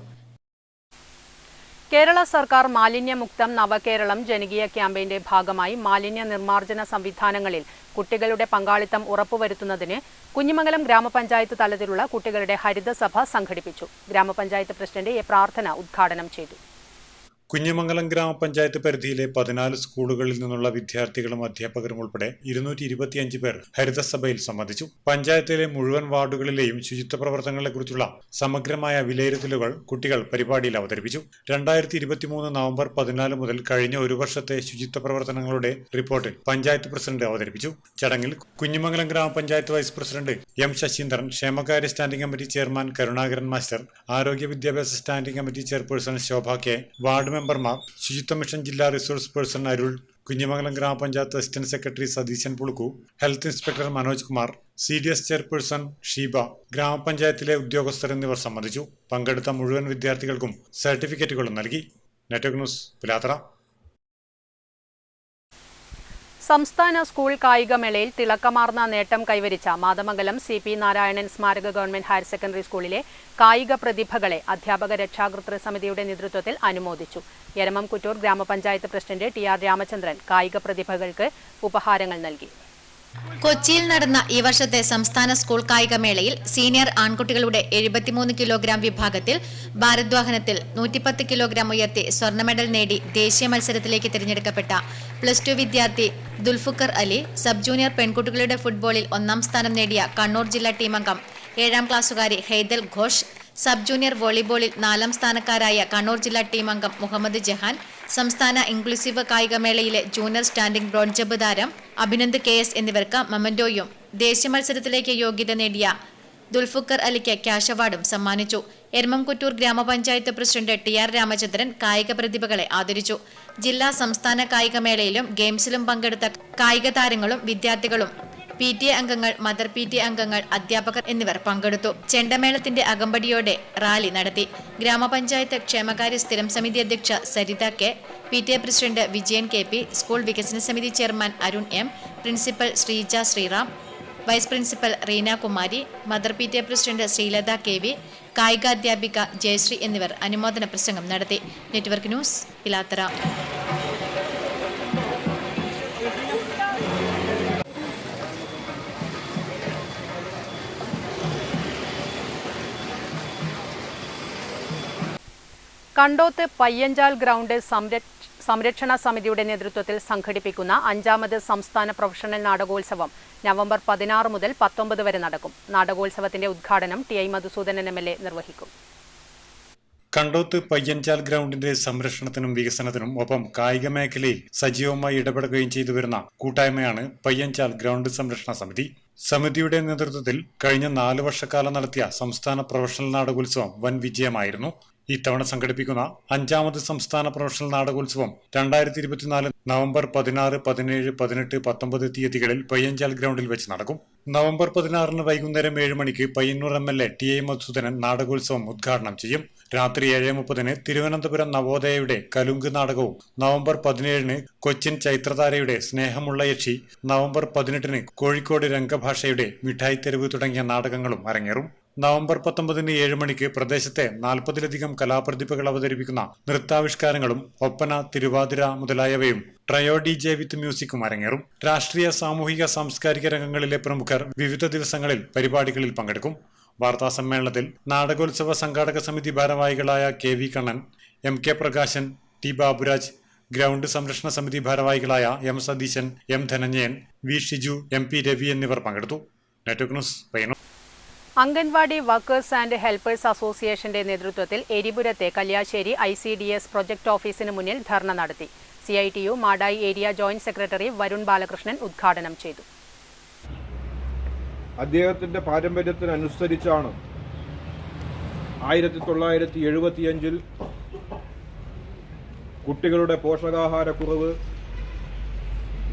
[SPEAKER 6] കേരള സർക്കാർ മാലിന്യമുക്തം നവകേരളം ജനകീയ ക്യാമ്പയിന്റെ ഭാഗമായി മാലിന്യ നിർമ്മാർജ്ജന സംവിധാനങ്ങളിൽ കുട്ടികളുടെ പങ്കാളിത്തം ഉറപ്പുവരുത്തുന്നതിന് കുഞ്ഞിമംഗലം ഗ്രാമപഞ്ചായത്ത് തലത്തിലുള്ള കുട്ടികളുടെ ഹരിതസഭ സംഘടിപ്പിച്ചു. ഗ്രാമപഞ്ചായത്ത് പ്രസിഡന്റ് പ്രാർത്ഥന ഉദ്ഘാടനം ചെയ്തു.
[SPEAKER 7] കുഞ്ഞിമംഗലം ഗ്രാമപഞ്ചായത്ത് പരിധിയിലെ 14 സ്കൂളുകളിൽ നിന്നുള്ള വിദ്യാർത്ഥികളും അധ്യാപകരും ഉൾപ്പെടെ 225 പേർ ഹരിതസഭയിൽ സംബന്ധിച്ചു. പഞ്ചായത്തിലെ മുഴുവൻ വാർഡുകളിലെയും ശുചിത്വ പ്രവർത്തനങ്ങളെക്കുറിച്ചുള്ള സമഗ്രമായ വിലയിരുത്തലുകൾ കുട്ടികൾ പരിപാടിയിൽ അവതരിപ്പിച്ചു. 2023 നവംബർ 14 മുതൽ കഴിഞ്ഞ ഒരു വർഷത്തെ ശുചിത്വ പ്രവർത്തനങ്ങളുടെ റിപ്പോർട്ട് പഞ്ചായത്ത് പ്രസിഡന്റ് അവതരിപ്പിച്ചു. ചടങ്ങിൽ കുഞ്ഞിമംഗലം ഗ്രാമപഞ്ചായത്ത് വൈസ് പ്രസിഡന്റ് M ശശീന്ദ്രൻ, ക്ഷേമകാര്യ standing committee chairman Karunakaran master, ആരോഗ്യ വിദ്യാഭ്യാസ standing committee chairperson Shobha K, ward മെമ്പർമാർ, ശുചിത്വ മിഷൻ ജില്ലാ resource person Arul, Kunhimangalam grama panchayat assistant secretary Satheesan Pulukku, health inspector Manoj Kumar, CDS chairperson Sheeba, ഗ്രാമപഞ്ചായത്തിലെ ഉദ്യോഗസ്ഥർ എന്നിവർ സംബന്ധിച്ചു. പങ്കെടുത്ത മുഴുവൻ വിദ്യാർത്ഥികൾക്കും സർട്ടിഫിക്കറ്റുകളും നൽകി. Network news, Pilathara.
[SPEAKER 6] സംസ്ഥാന സ്കൂൾ കായികമേളയിൽ തിളക്കമാർന്ന നേട്ടം കൈവരിച്ച മാതമംഗലം CP നാരായണൻ സ്മാരക ഗവൺമെന്റ് ഹയർ സെക്കൻഡറി സ്കൂളിലെ കായിക പ്രതിഭകളെ അധ്യാപക രക്ഷാകർതൃ സമിതിയുടെ നേതൃത്വത്തിൽ അനുമോദിച്ചു. യരമംകുറ്റൂർ ഗ്രാമപഞ്ചായത്ത് പ്രസിഡന്റ് TR രാമചന്ദ്രൻ കായിക പ്രതിഭകൾക്ക് ഉപഹാരങ്ങൾ നൽകി.
[SPEAKER 9] കൊച്ചിയിൽ നടന്ന ഈ വർഷത്തെ സംസ്ഥാന സ്കൂൾ കായികമേളയിൽ സീനിയർ ആൺകുട്ടികളുടെ 73 കിലോഗ്രാം വിഭാഗത്തിൽ ഭാരദ്വാഹനത്തിൽ 110 കിലോഗ്രാം ഉയർത്തി സ്വർണ്ണ മെഡൽ നേടി ദേശീയ മത്സരത്തിലേക്ക് തിരഞ്ഞെടുക്കപ്പെട്ട +2 വിദ്യാർത്ഥി ദുൽഫുക്കർ അലി, സബ് ജൂനിയർ പെൺകുട്ടികളുടെ ഫുട്ബോളിൽ 1ാം സ്ഥാനം നേടിയ കണ്ണൂർ ജില്ലാ ടീമംഗം 7ാം ക്ലാസ്സുകാരി ഹെയ്ദൽ ഘോഷ്, സബ് ജൂനിയർ വോളിബോളിൽ 4ാം സ്ഥാനക്കാരായ കണ്ണൂർ ജില്ലാ ടീമംഗം മുഹമ്മദ് ജഹാൻ, സംസ്ഥാന ഇൻക്ലൂസീവ് കായികമേളയിലെ ജൂനിയർ സ്റ്റാൻഡിംഗ് ബ്രോൺസ് ജമ്പ് താരം അഭിനന്ദ് KS എന്നിവർക്ക് മൊമെന്റോയും ദേശീയ മത്സരത്തിലേക്ക് യോഗ്യത നേടിയ ദുൽഫുക്കർ അലിക്ക് ക്യാഷ് അവാർഡും സമ്മാനിച്ചു. എരമംകുറ്റൂർ ഗ്രാമപഞ്ചായത്ത് പ്രസിഡന്റ് TR രാമചന്ദ്രൻ കായിക പ്രതിഭകളെ ആദരിച്ചു. ജില്ലാ സംസ്ഥാന കായികമേളയിലും ഗെയിംസിലും പങ്കെടുത്ത കായിക താരങ്ങളും വിദ്യാർത്ഥികളും PTA അംഗങ്ങൾ, മദർ PTA അംഗങ്ങൾ, അധ്യാപകർ എന്നിവർ പങ്കെടുത്തു. ചെണ്ടമേളത്തിന്റെ അകമ്പടിയോടെ റാലി നടത്തി. ഗ്രാമപഞ്ചായത്ത് ക്ഷേമകാര്യ സ്ഥിരം സമിതി അധ്യക്ഷ Saritha K, PTA president Vijayan KP, school വികസന സമിതി chairman Arun M, principal Sreeja Sreeram, vice principal Reena Kumari, mother PTA president Sreelatha KV, കായികാധ്യാപിക ജയശ്രീ എന്നിവർ അനുമോദന പ്രസംഗം നടത്തി. Network news, Pilathara.
[SPEAKER 6] Kandoth Payyanchal ground സംരക്ഷണ സമിതിയുടെ നേതൃത്വത്തിൽ സംഘടിപ്പിക്കുന്ന 5ാമത് സംസ്ഥാന പ്രൊഫഷണൽ നാടകോത്സവം നവംബർ 16 മുതൽ 19 വരെ നടക്കും. നാടകോത്സവത്തിന്റെ ഉദ്ഘാടനം TI മധുസൂദനൻ MLA നിർവഹിക്കും.
[SPEAKER 7] കണ്ടോത്ത് പയ്യഞ്ചാൽ ഗ്രൗണ്ടിന്റെ സംരക്ഷണത്തിനും വികസനത്തിനും ഒപ്പം കായിക മേഖലയിൽ സജീവമായി ഇടപെടുകയും ചെയ്തു വരുന്ന കൂട്ടായ്മയാണ് പയ്യഞ്ചാൽ ഗ്രൗണ്ട് സംരക്ഷണ സമിതി. സമിതിയുടെ നേതൃത്വത്തിൽ കഴിഞ്ഞ 4 വർഷക്കാലം നടത്തിയ സംസ്ഥാന പ്രൊഫഷണൽ നാടകോത്സവം വൻ വിജയമായിരുന്നു. ഇത്തവണ സംഘടിപ്പിക്കുന്ന 5ാമത് സംസ്ഥാന പ്രൊഫഷണൽ നാടകോത്സവം 2024 നവംബർ 16, 17, 18, 19 തീയതികളിൽ പയ്യഞ്ചാൽ ഗ്രൗണ്ടിൽ വെച്ച് നടക്കും. നവംബർ 16 വൈകുന്നേരം 7 മണിക്ക് പയ്യന്നൂർ MLA TI മധുസൂദനൻ നാടകോത്സവം ഉദ്ഘാടനം ചെയ്യും. രാത്രി 7:30 തിരുവനന്തപുരം നവോദയയുടെ കലുങ്ക് നാടകവും, നവംബർ 17 കൊച്ചിൻ ചൈത്രധാരയുടെ സ്നേഹമുള്ള യക്ഷി, നവംബർ 18 കോഴിക്കോട് രംഗഭാഷയുടെ മിഠായി തെരുവ് തുടങ്ങിയ നാടകങ്ങളും അരങ്ങേറും. നവംബർ 19 7 മണിക്ക് പ്രദേശത്തെ 40-ലധികം കലാപ്രതിഭകൾ അവതരിപ്പിക്കുന്ന നൃത്താവിഷ്കാരങ്ങളും ഒപ്പന, തിരുവാതിര മുതലായവയും ട്രയോ DJ വിത്ത് മ്യൂസിക്കും അരങ്ങേറും. രാഷ്ട്രീയ, സാമൂഹിക, സാംസ്കാരിക രംഗങ്ങളിലെ പ്രമുഖർ വിവിധ ദിവസങ്ങളിൽ പരിപാടികളിൽ പങ്കെടുക്കും. വാർത്താ സമ്മേളനത്തിൽ നാടകോത്സവ സംഘാടക സമിതി ഭാരവാഹികളായ KV Kannan, MK Prakashan, T Baburaj, ground സംരക്ഷണ സമിതി ഭാരവാഹികളായ M Satheesan, M Dhananjayan, V Shiju, MP Ravi എന്നിവർ പങ്കെടുത്തു. Network news, Payyanur.
[SPEAKER 6] Anganwadi workers and helpers അസോസിയേഷന്റെ നേതൃത്വത്തിൽ എരിപുരത്തെ കല്യാശ്ശേരി ICDS പ്രൊജക്ട് ഓഫീസിന് മുന്നിൽ ധർണ നടത്തി. CITU Madayi area joint secretary Varun Balakrishnan ഉദ്ഘാടനം ചെയ്തു.
[SPEAKER 17] അദ്ദേഹത്തിന്റെ പാരമ്പര്യത്തിനനുസരിച്ചാണ് 1975 കുട്ടികളുടെ പോഷകാഹാരക്കുറവ്,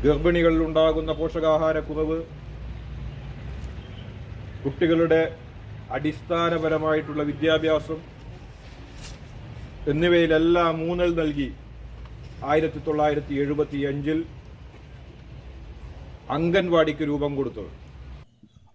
[SPEAKER 17] ഗർഭിണികളിലുണ്ടാകുന്ന പോഷകാഹാരക്കുറവ്, കുട്ടികളുടെ അടിസ്ഥാനപരമായിട്ടുള്ള വിദ്യാഭ്യാസം എന്നിവയിലെല്ലാം ഊന്നൽ നൽകി 1975 അംഗൻവാടിക്ക് രൂപം കൊടുത്തത്.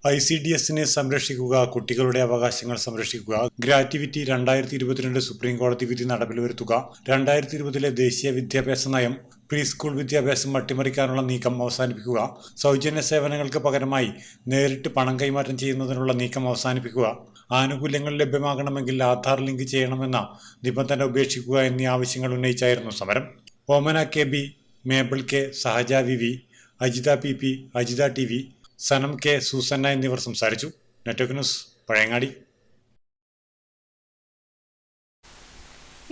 [SPEAKER 7] ICDSനെ സംരക്ഷിക്കുക, കുട്ടികളുടെ അവകാശങ്ങൾ സംരക്ഷിക്കുക, ഗ്രാറ്റുവിറ്റി 2022 സുപ്രീം കോടതി വിധി നടപ്പിൽ വരുത്തുക, 2020 ദേശീയ വിദ്യാഭ്യാസ നയം പ്രീ സ്കൂൾ വിദ്യാഭ്യാസം അട്ടിമറിക്കാനുള്ള നീക്കം അവസാനിപ്പിക്കുക, സൗജന്യ സേവനങ്ങൾക്ക് പകരമായി നേരിട്ട് പണം കൈമാറ്റം ചെയ്യുന്നതിനുള്ള നീക്കം അവസാനിപ്പിക്കുക, ആനുകൂല്യങ്ങൾ ലഭ്യമാകണമെങ്കിൽ ആധാർ ലിങ്ക് ചെയ്യണമെന്ന നിബന്ധന ഉപേക്ഷിക്കുക എന്നീ ആവശ്യങ്ങൾ ഉന്നയിച്ചായിരുന്നു സമരം. ഓമന KB, മേബിൾ K, സഹജ VV, Ajitha PP, Ajitha TV, സനം K, സൂസന്ന എന്നിവർ സംസാരിച്ചു. Network news, Pazhayangadi.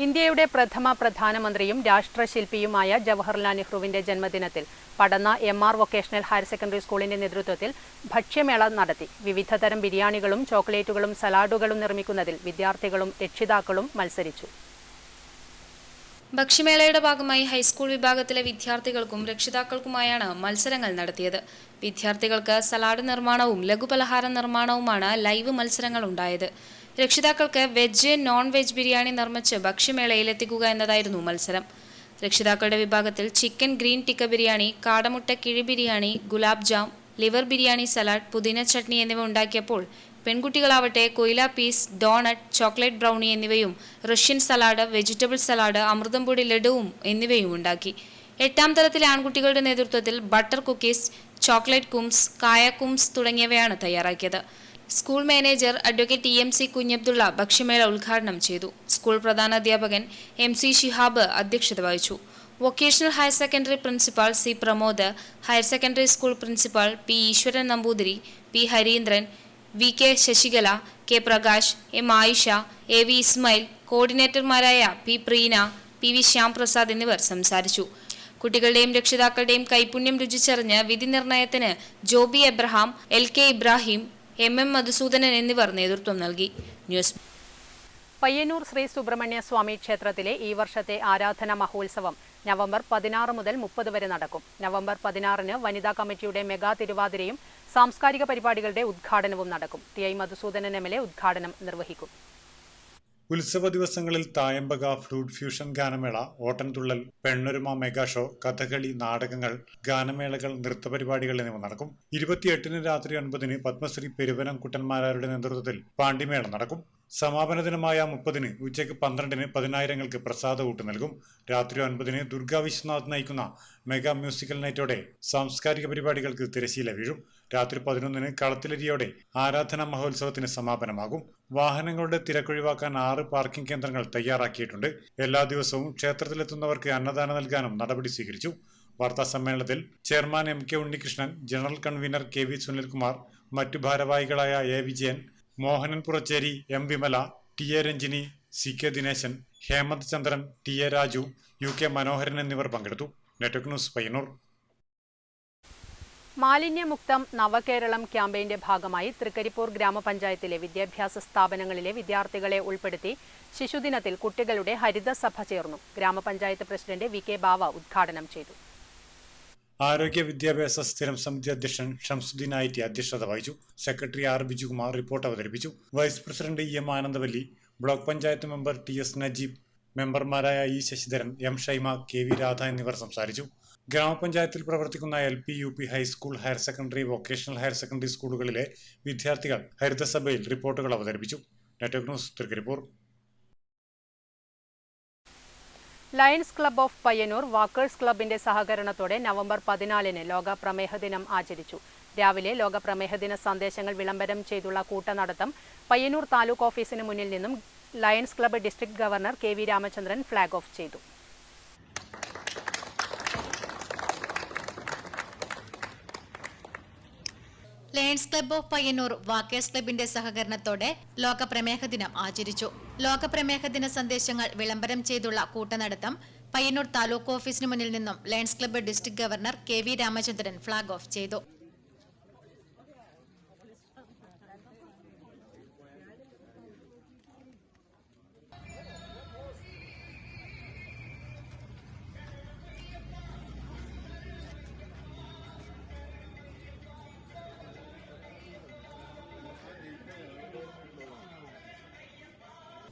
[SPEAKER 6] ഇന്ത്യയുടെ പ്രഥമ പ്രധാനമന്ത്രിയും രാഷ്ട്രശില്പിയുമായ ജവഹർലാൽ നെഹ്റുവിന്റെ ജന്മദിനത്തിൽ പടന്ന MR വൊക്കേഷണൽ ഹയർ സെക്കൻഡറി സ്കൂളിന്റെ നേതൃത്വത്തിൽ ഭക്ഷ്യമേള നടത്തി. വിവിധതരം ബിരിയാണികളും ചോക്ലേറ്റുകളും സലാഡുകളും നിർമ്മിക്കുന്നതിൽ വിദ്യാർത്ഥികളും രക്ഷിതാക്കളും മത്സരിച്ചു.
[SPEAKER 12] ഭക്ഷ്യമേളയുടെ ഭാഗമായി ഹൈസ്കൂൾ വിഭാഗത്തിലെ വിദ്യാർത്ഥികൾക്കും രക്ഷിതാക്കൾക്കുമായാണ് മത്സരങ്ങൾ നടത്തിയത്. വിദ്യാർത്ഥികൾക്ക് സലാഡ് നിർമ്മാണവും ലഘുപലഹാര നിർമ്മാണവുമാണ് ലൈവ് മത്സരങ്ങൾ ഉണ്ടായത്. രക്ഷിതാക്കൾക്ക് വെജ്, നോൺ വെജ് ബിരിയാണി നിർമ്മിച്ച് ഭക്ഷ്യമേളയിൽ എത്തിക്കുക എന്നതായിരുന്നു മത്സരം. രക്ഷിതാക്കളുടെ വിഭാഗത്തിൽ ചിക്കൻ ഗ്രീൻ ടിക്ക ബിരിയാണി, കാടമുട്ട കിഴി biryani, gulab jam, liver biryani, salad, പുതിന ചട്നി എന്നിവ ഉണ്ടാക്കിയപ്പോൾ പെൺകുട്ടികളാവട്ടെ കൊയില പീസ്, ഡോണട്ട്, ചോക്ലേറ്റ് ബ്രൗണി എന്നിവയും റഷ്യൻ സലാഡ്, വെജിറ്റബിൾ സലാഡ്, അമൃതം പൊടി ലഡുവും എന്നിവയും ഉണ്ടാക്കി. 8ാം തലത്തിലെ ആൺകുട്ടികളുടെ നേതൃത്വത്തിൽ ബട്ടർ കുക്കീസ്, ചോക്ലേറ്റ് കുംസ്, കായ കുംസ് തുടങ്ങിയവയാണ് തയ്യാറാക്കിയത്. School manager advocate EMC Kunhabdulla ഭക്ഷ്യമേള ഉദ്ഘാടനം ചെയ്തു. സ്കൂൾ പ്രധാനാധ്യാപകൻ MC ഷിഹാബ് അധ്യക്ഷത വഹിച്ചു. Vocational higher secondary principal C Pramod, higher secondary school principal P Eswaran Namboothiri, P Harindran, VK Sasikala, K Prakash, M Ayisha, AV Ismail, കോർഡിനേറ്റർമാരായ P Preena, PV Shyamprasad എന്നിവർ സംസാരിച്ചു. കുട്ടികളുടെയും രക്ഷിതാക്കളുടെയും കൈപുണ്യം രുചിച്ചറിഞ്ഞ് വിധി നിർണയത്തിന് ജോബി എബ്രഹാം, LK ഇബ്രാഹിം, MM മധുസൂദനൻ എന്നിവർ നേതൃത്വം നൽകി. ന്യൂസ്
[SPEAKER 6] പയ്യന്നൂർ ശ്രീ സുബ്രഹ്മണ്യ സ്വാമി ക്ഷേത്രത്തിലെ ഈ വർഷത്തെ ആരാധന മഹോത്സവം നവംബർ 16 മുതൽ 30 വരെ നടക്കും. നവംബർ 16-ന് വനിതാ കമ്മിറ്റിയുടെ മെഗാ തിരുവാതിരയും സാംസ്കാരിക പരിപാടികളുടെ ഉദ്ഘാടനവും നടക്കും. TI മധുസൂദനൻ MLA ഉദ്ഘാടനം നിർവഹിക്കും.
[SPEAKER 7] ഉത്സവ ദിവസങ്ങളിൽ തായമ്പക, ഫ്ലൂട്ട് ഫ്യൂഷൻ ഗാനമേള, ഓട്ടൻതുള്ളൽ, പെണ്ണൊരുമ മെഗാ ഷോ, കഥകളി, നാടകങ്ങൾ, ഗാനമേളകൾ, നൃത്തപരിപാടികൾ എന്നിവ നടക്കും. 28-ന് രാത്രി 9-ന് പത്മശ്രീ പെരുവനം കുട്ടന്മാരാരുടെ നേതൃത്വത്തിൽ പാണ്ടിമേള നടക്കും. സമാപന ദിനമായ 30-ന് ഉച്ചയ്ക്ക് 12-ന് 10,000-ങ്ങൾക്ക് പ്രസാദ ഊട്ട് നൽകും. രാത്രി 9-ന് ദുർഗാ വിശ്വനാഥ് നയിക്കുന്ന മെഗാ മ്യൂസിക്കൽ നൈറ്റോടെ സാംസ്കാരിക പരിപാടികൾക്ക് തിരശീല വീഴും. രാത്രി 11-ന് കളത്തിലരിയോടെ ആരാധനാ മഹോത്സവത്തിന് സമാപനമാകും. വാഹനങ്ങളുടെ തിരക്കൊഴിവാക്കാൻ 6 പാർക്കിംഗ് കേന്ദ്രങ്ങൾ തയ്യാറാക്കിയിട്ടുണ്ട്. എല്ലാ ദിവസവും ക്ഷേത്രത്തിലെത്തുന്നവർക്ക് അന്നദാനം നൽകാനും നടപടി സ്വീകരിച്ചു. വാർത്താ സമ്മേളനത്തിൽ chairman MK Unnikrishnan, general convener KV Sunilkumar, മറ്റു ഭാരവാഹികളായ A Vijayan, Mohanan Puracheri, M Vimala, TA Ranjini, CK Dineshan, Hemant Chandran, TA Raju, UK Manoharan എന്നിവർ പങ്കെടുത്തു. Network news Payyanur.
[SPEAKER 6] മാലിന്യമുക്തം നവകേരളം ക്യാമ്പയിന്റെ ഭാഗമായി തൃക്കരിപ്പൂർ ഗ്രാമപഞ്ചായത്തിലെ വിദ്യാഭ്യാസ സ്ഥാപനങ്ങളിലെ വിദ്യാർത്ഥികളെ ഉൾപ്പെടുത്തി ശിശുദിനത്തിൽ കുട്ടികളുടെ ഹരിതസഭ ചേർന്നു. ഗ്രാമപഞ്ചായത്ത് പ്രസിഡന്റ് VK ബാവ ഉദ്ഘാടനം ചെയ്തു.
[SPEAKER 7] ആരോഗ്യ വിദ്യാഭ്യാസ സ്ഥിരം സമിതി അധ്യക്ഷൻ ഷംസുദ്ദീൻ IT അധ്യക്ഷത വഹിച്ചു. സെക്രട്ടറി R ബിജുകുമാർ റിപ്പോർട്ട് അവതരിപ്പിച്ചു. Vice president EM Anandavalli, block panchayat member TS Najeeb, മെമ്പർമാരായ E Sasidharan, M Shaima, KV Radha എന്നിവർ സംസാരിച്ചു. ഗ്രാമപഞ്ചായത്തിൽ പ്രവർത്തിക്കുന്ന LP, UP, high school, higher secondary, vocational higher secondary സ്കൂളുകളിലെ വിദ്യാർത്ഥികൾ ഹരിതസഭയിൽ റിപ്പോർട്ടുകൾ അവതരിപ്പിച്ചു. Network news Trikaripur.
[SPEAKER 6] Lions club of Payyanur walkers ക്ലബിന്റെ സഹകരണത്തോടെ നവംബർ 14-ന് ലോക പ്രമേഹ ദിനം ആചരിച്ചു. രാവിലെ ലോക പ്രമേഹ ദിന സന്ദേശങ്ങൾ വിളംബരം ചെയ്തുള്ള കൂട്ടനടത്തം പയ്യന്നൂർ താലൂക്ക് ഓഫീസിന് മുന്നിൽ നിന്നും lions club district governor KV Ramachandran flag off ചെയ്തു.
[SPEAKER 9] Lions club of Payyanur walkers ക്ലബിന്റെ സഹകരണത്തോടെ ലോക പ്രമേഹ ദിനം ആചരിച്ചു. ലോക പ്രമേഹ ദിന സന്ദേശങ്ങൾ വിളംബരം ചെയ്തുള്ള കൂട്ടനടത്തം പയ്യന്നൂർ താലൂക്ക് ഓഫീസിന് മുന്നിൽ നിന്നും lions club district governor KV Ramachandran flag off ചെയ്തു.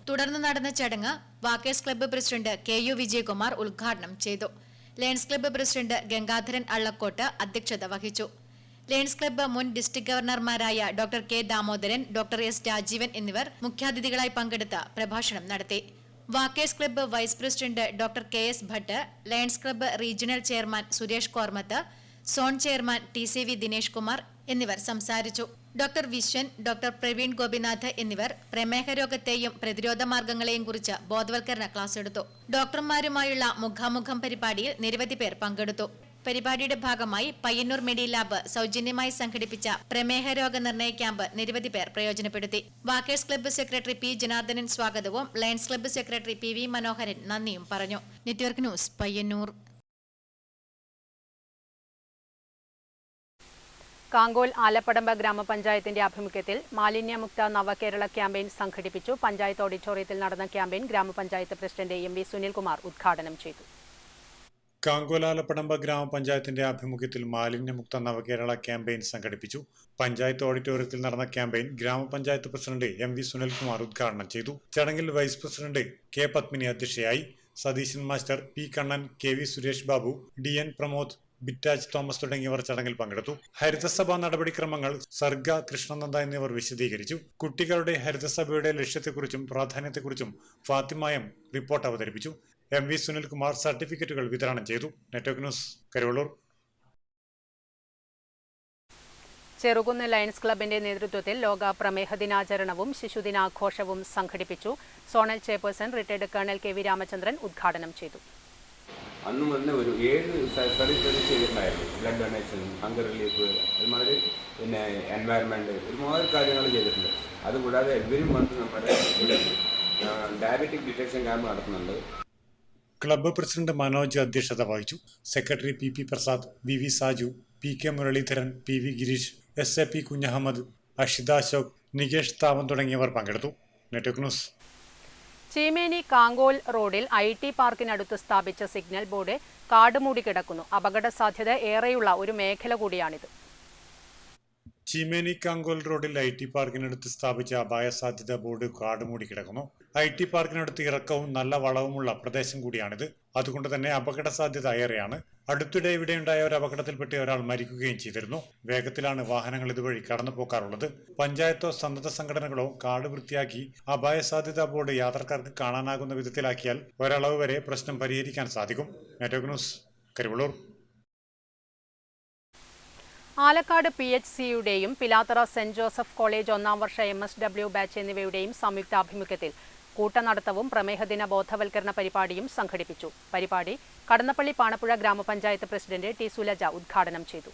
[SPEAKER 9] തുടർന്ന് നടന്ന ചടങ്ങ് walkers club president KU Vijayakumar ഉദ്ഘാടനം ചെയ്തു. Lions club president Gangadharan Allakkott അധ്യക്ഷത വഹിച്ചു. ലയൺസ് ക്ലബ്ബ് മുൻ ഡിസ്ട്രിക്ട് ഗവർണർമാരായ doctor K Damodaran, doctor S Rajeevan എന്നിവർ മുഖ്യാതിഥികളായി പങ്കെടുത്ത് പ്രഭാഷണം നടത്തി. Walkers club vice president doctor KS Bhat, lions club regional chairman Suresh Kormath, zone chairman TCV Dinesh Kumar എന്നിവർ സംസാരിച്ചു. ഡോക്ടർ വിശ്വൻ, ഡോക്ടർ പ്രവീൺ ഗോപിനാഥ് എന്നിവർ പ്രമേഹ രോഗത്തെയും പ്രതിരോധ മാർഗങ്ങളെയും കുറിച്ച് ബോധവൽക്കരണ ക്ലാസ് എടുത്തു. ഡോക്ടർമാരുമായുള്ള മുഖാമുഖം പരിപാടിയിൽ നിരവധി പേർ പങ്കെടുത്തു. പരിപാടിയുടെ ഭാഗമായി പയ്യന്നൂർ മെഡി ലാബ് സൗജന്യമായി സംഘടിപ്പിച്ച പ്രമേഹ രോഗ നിർണയ ക്യാമ്പ് നിരവധി പേർ പ്രയോജനപ്പെടുത്തി. Walkers club secretary P Janardhanan സ്വാഗതവും lions club secretary PV Manoharan നന്ദിയും പറഞ്ഞു. Network news Payyanur.
[SPEAKER 6] കാങ്കോൽ ആലപ്പടമ്പ ഗ്രാമപഞ്ചായത്തിന്റെ ആഭിമുഖ്യത്തിൽ മാലിന്യമുക്ത നവകേരള ക്യാമ്പയിൻ സംഘടിപ്പിച്ചു. പഞ്ചായത്ത് ഓഡിറ്റോറിയത്തിൽ നടന്ന ക്യാമ്പയിൻ ഗ്രാമപഞ്ചായത്ത് പ്രസിഡന്റ് MV സുനിൽകുമാർ ഉദ്ഘാടനം ചെയ്തു.
[SPEAKER 7] കാങ്കോൽ ആലപ്പടമ്പ ഗ്രാമപഞ്ചായത്തിന്റെ ആഭിമുഖ്യത്തിൽ മാലിന്യമുക്ത നവകേരള ക്യാമ്പയിൻ സംഘടിപ്പിച്ചു. പഞ്ചായത്ത് ഓഡിറ്റോറിയത്തിൽ നടന്ന ക്യാമ്പയിൻ ഗ്രാമപഞ്ചായത്ത് പ്രസിഡന്റ് MV സുനിൽകുമാർ ഉദ്ഘാടനം ചെയ്തു. ചടങ്ങിൽ വൈസ് പ്രസിഡന്റ് K പത്മിനി അധ്യക്ഷയായി. Satheesan master, P Kannan, KV Suresh Babu, DN Pramod, Bitaj Thomas തുടങ്ങിയവർ ചടങ്ങിൽ പങ്കെടുത്തു. ഹരിതസഭാ നടപടിക്രമങ്ങൾ സർഗ കൃഷ്ണനന്ദ എന്നിവർ വിശദീകരിച്ചു. കുട്ടികളുടെ ഹരിതസഭയുടെ ലക്ഷ്യത്തെക്കുറിച്ചും പ്രാധാന്യത്തെക്കുറിച്ചും ഫാത്തിമ M റിപ്പോർട്ട് അവതരിപ്പിച്ചു. MV സുനിൽകുമാർ സർട്ടിഫിക്കറ്റുകൾ വിതരണം ചെയ്തു. Network news Karuvallur.
[SPEAKER 6] Cherukunnu lions ക്ലബിന്റെ നേതൃത്വത്തിൽ ലോക പ്രമേഹ ദിനാചരണവും ശിശുദിനാഘോഷവും സംഘടിപ്പിച്ചു. Zonal chairperson retired colonel KV Ramachandran ഉദ്ഘാടനം ചെയ്തു.
[SPEAKER 18] അന്ന് മുതൽ ഒരു 7 സ്റ്റഡീസ് ചെയ്തിട്ടുണ്ടായിരുന്നു. ബ്ലഡ് ഡൊണേഷൻ, ഹങ്കർ റിലീഫ്, അതുമാതിരി പിന്നെ എൻവയറമെൻറ്റ്, ഒരുപാട് കാര്യങ്ങൾ ചെയ്തിട്ടുണ്ട്. അതുകൂടാതെ എവരി മന്ത് നമ്മുടെ ഡയബറ്റിക് ഡിറ്റക്ഷൻ ക്യാമ്പ് നടത്തുന്നുണ്ട്.
[SPEAKER 7] ക്ലബ്ബ് പ്രസിഡന്റ് മനോജ് അധ്യക്ഷത വഹിച്ചു. Secretary PP Prasad, VV Saju, PK Muraleedharan, PV Gireesh, SAP Kunhahammed, Ashitha Ashok, Nikesh Thaman തുടങ്ങിയവർ പങ്കെടുത്തു. Network news.
[SPEAKER 6] ചീമേനി കാങ്കോൽ റോഡിൽ IT പാർക്കിനടുത്ത് സ്ഥാപിച്ച സിഗ്നൽ ബോർഡ് കാടുമൂടി കിടക്കുന്നു. അപകട സാധ്യത ഏറെയുള്ള ഒരു മേഖല കൂടിയാണിത്.
[SPEAKER 7] ചീമേനി കാങ്കോൽ റോഡിൽ IT പാർക്കിനടുത്ത് സ്ഥാപിച്ച അപായ സാധ്യത ബോർഡ് കാടുമൂടി കിടക്കുന്നു. IT പാർക്കിനടുത്ത് ഇറക്കവും നല്ല വളവുമുള്ള പ്രദേശം കൂടിയാണിത്. അതുകൊണ്ട് തന്നെ അപകട സാധ്യത ഏറെയാണ്. അടുത്തിടെ ഇവിടെയുണ്ടായ ഒരു അപകടത്തിൽപ്പെട്ട് ഒരാൾ മരിക്കുകയും ചെയ്തിരുന്നു. വേഗത്തിലാണ് വാഹനങ്ങൾ ഇതുവഴി കടന്നു പോകാറുള്ളത്. പഞ്ചായത്തോ സന്നദ്ധ സംഘടനകളോ കാട് വൃത്തിയാക്കി അപായ സാധ്യതാ ബോർഡ് യാത്രക്കാർക്ക് കാണാനാകുന്ന വിധത്തിലാക്കിയാൽ ഒരളവ് വരെ പ്രശ്നം പരിഹരിക്കാൻ സാധിക്കും. Network news, Karivellur.
[SPEAKER 6] ആലക്കാട് PHCയുടെയും പിലാത്തറ സെന്റ് ജോസഫ് കോളേജ് 1ാം വർഷ MSW ബാച്ച് എന്നിവയുടെയും സംയുക്താഭിമുഖ്യത്തിൽ കൂട്ടനടത്തവും പ്രമേഹദിന ബോധവൽക്കരണ പരിപാടിയും സംഘടിപ്പിച്ചു. പരിപാടി കടന്നപ്പള്ളി പാണപ്പുഴ ഗ്രാമപഞ്ചായത്ത് പ്രസിഡന്റ് T. സുലജ ഉദ്ഘാടനം ചെയ്തു.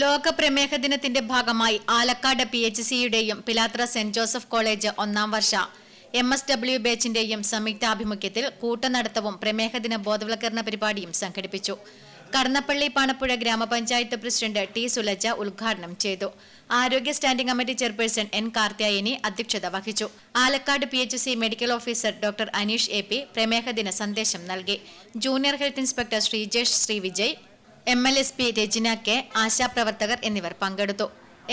[SPEAKER 9] ലോക പ്രമേഹ ദിനത്തിന്റെ ഭാഗമായി ആലക്കാട് PHCയുടെയും പിലാത്തറ സെന്റ് ജോസഫ് കോളേജ് 1ാം വർഷ MSW ബാച്ചിന്റെയും സംയുക്താഭിമുഖ്യത്തിൽ കൂട്ടനടത്തവും പ്രമേഹദിന ബോധവൽക്കരണ പരിപാടിയും സംഘടിപ്പിച്ചു. കടന്നപ്പള്ളി പാണപ്പുഴ ഗ്രാമപഞ്ചായത്ത് പ്രസിഡന്റ് T. സുലജ ഉദ്ഘാടനം ചെയ്തു. ആരോഗ്യ standing committee chairperson N. Karthyayani അധ്യക്ഷത വഹിച്ചു. Alakkad PHC medical officer doctor Aneesh AP പ്രമേഹദിന സന്ദേശം നൽകി. Junior health inspector Sreejesh Srivijay, MLSP Rajina K, ആശാപ്രവർത്തകർ എന്നിവർ പങ്കെടുത്തു.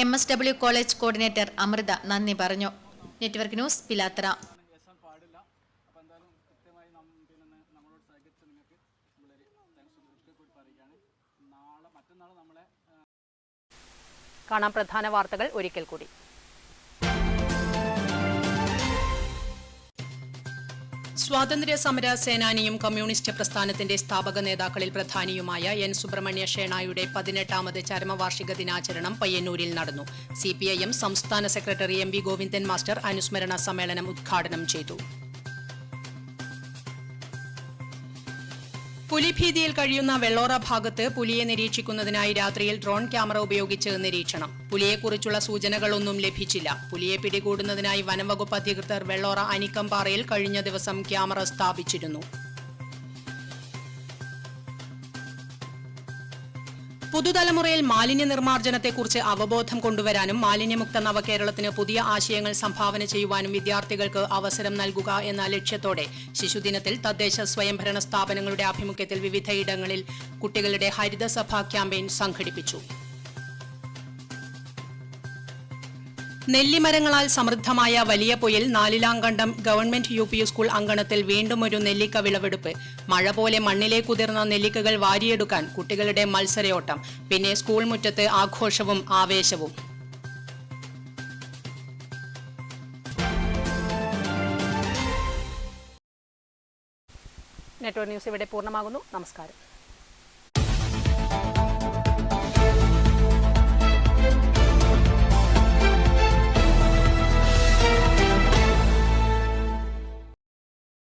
[SPEAKER 9] MSW കോളേജ് കോർഡിനേറ്റർ അമൃത നന്ദി പറഞ്ഞു. Network news, Pilathara.
[SPEAKER 6] കാണാം പ്രധാന വാർത്തകൾ ഒരിക്കൽ കൂടി. സ്വാതന്ത്ര്യ സമര സേനാനിയും കമ്മ്യൂണിസ്റ്റ് പ്രസ്ഥാനത്തിന്റെ സ്ഥാപക നേതാക്കളിൽ പ്രധാനിയുമായ N. സുബ്രഹ്മണ്യ ഷേണായുടെ 18ാമത് ചരമവാർഷിക ദിനാചരണം പയ്യന്നൂരിൽ നടന്നു. CPIM സംസ്ഥാന സെക്രട്ടറി MV ഗോവിന്ദൻ മാസ്റ്റർ അനുസ്മരണ സമ്മേളനം ഉദ്ഘാടനം ചെയ്തു. പുലിഭീതിയിൽ കഴിയുന്ന വെള്ളോറ ഭാഗത്ത് പുലിയെ നിരീക്ഷിക്കുന്നതിനായി രാത്രിയിൽ ഡ്രോൺ ക്യാമറ ഉപയോഗിച്ച് നിരീക്ഷണം. പുലിയെക്കുറിച്ചുള്ള സൂചനകളൊന്നും ലഭിച്ചില്ല. പുലിയെ പിടികൂടുന്നതിനായി വനംവകുപ്പ് അധികൃതർ വെള്ളോറ അനിക്കംപാറയിൽ കഴിഞ്ഞ ദിവസം ക്യാമറ സ്ഥാപിച്ചിരുന്നു. പുതുതലമുറയിൽ മാലിന്യ നിർമ്മാർജ്ജനത്തെക്കുറിച്ച് അവബോധം കൊണ്ടുവരാനും മാലിന്യമുക്ത നവകേരളത്തിന് പുതിയ ആശയങ്ങൾ സംഭാവന ചെയ്യുവാനും വിദ്യാർത്ഥികൾക്ക് അവസരം നൽകുക എന്ന ലക്ഷ്യത്തോടെ ശിശുദിനത്തിൽ തദ്ദേശ സ്വയംഭരണ സ്ഥാപനങ്ങളുടെ ആഭിമുഖ്യത്തിൽ വിവിധയിടങ്ങളിൽ കുട്ടികളുടെ ഹരിതസഭ ക്യാമ്പയിൻ സംഘടിപ്പിച്ചു. നെല്ലിമരങ്ങളാൽ സമൃദ്ധമായ വലിയ പൊയിൽ നാലിലാങ്കണ്ടം ഗവൺമെന്റ് UP സ്കൂൾ അങ്കണത്തിൽ വീണ്ടും ഒരു നെല്ലിക്ക വിളവെടുപ്പ്. മഴ പോലെ മണ്ണിലേക്കുതിർന്ന നെല്ലിക്കകൾ വാരിയെടുക്കാൻ കുട്ടികളുടെ മത്സരയോട്ടം. പിന്നെ സ്കൂൾ മുറ്റത്ത് ആഘോഷവും ആവേശവും. നെറ്റ്വർക്ക് ന്യൂസ് ഇവിടെ പൂർണ്ണമാകുന്നു. നമസ്കാരം.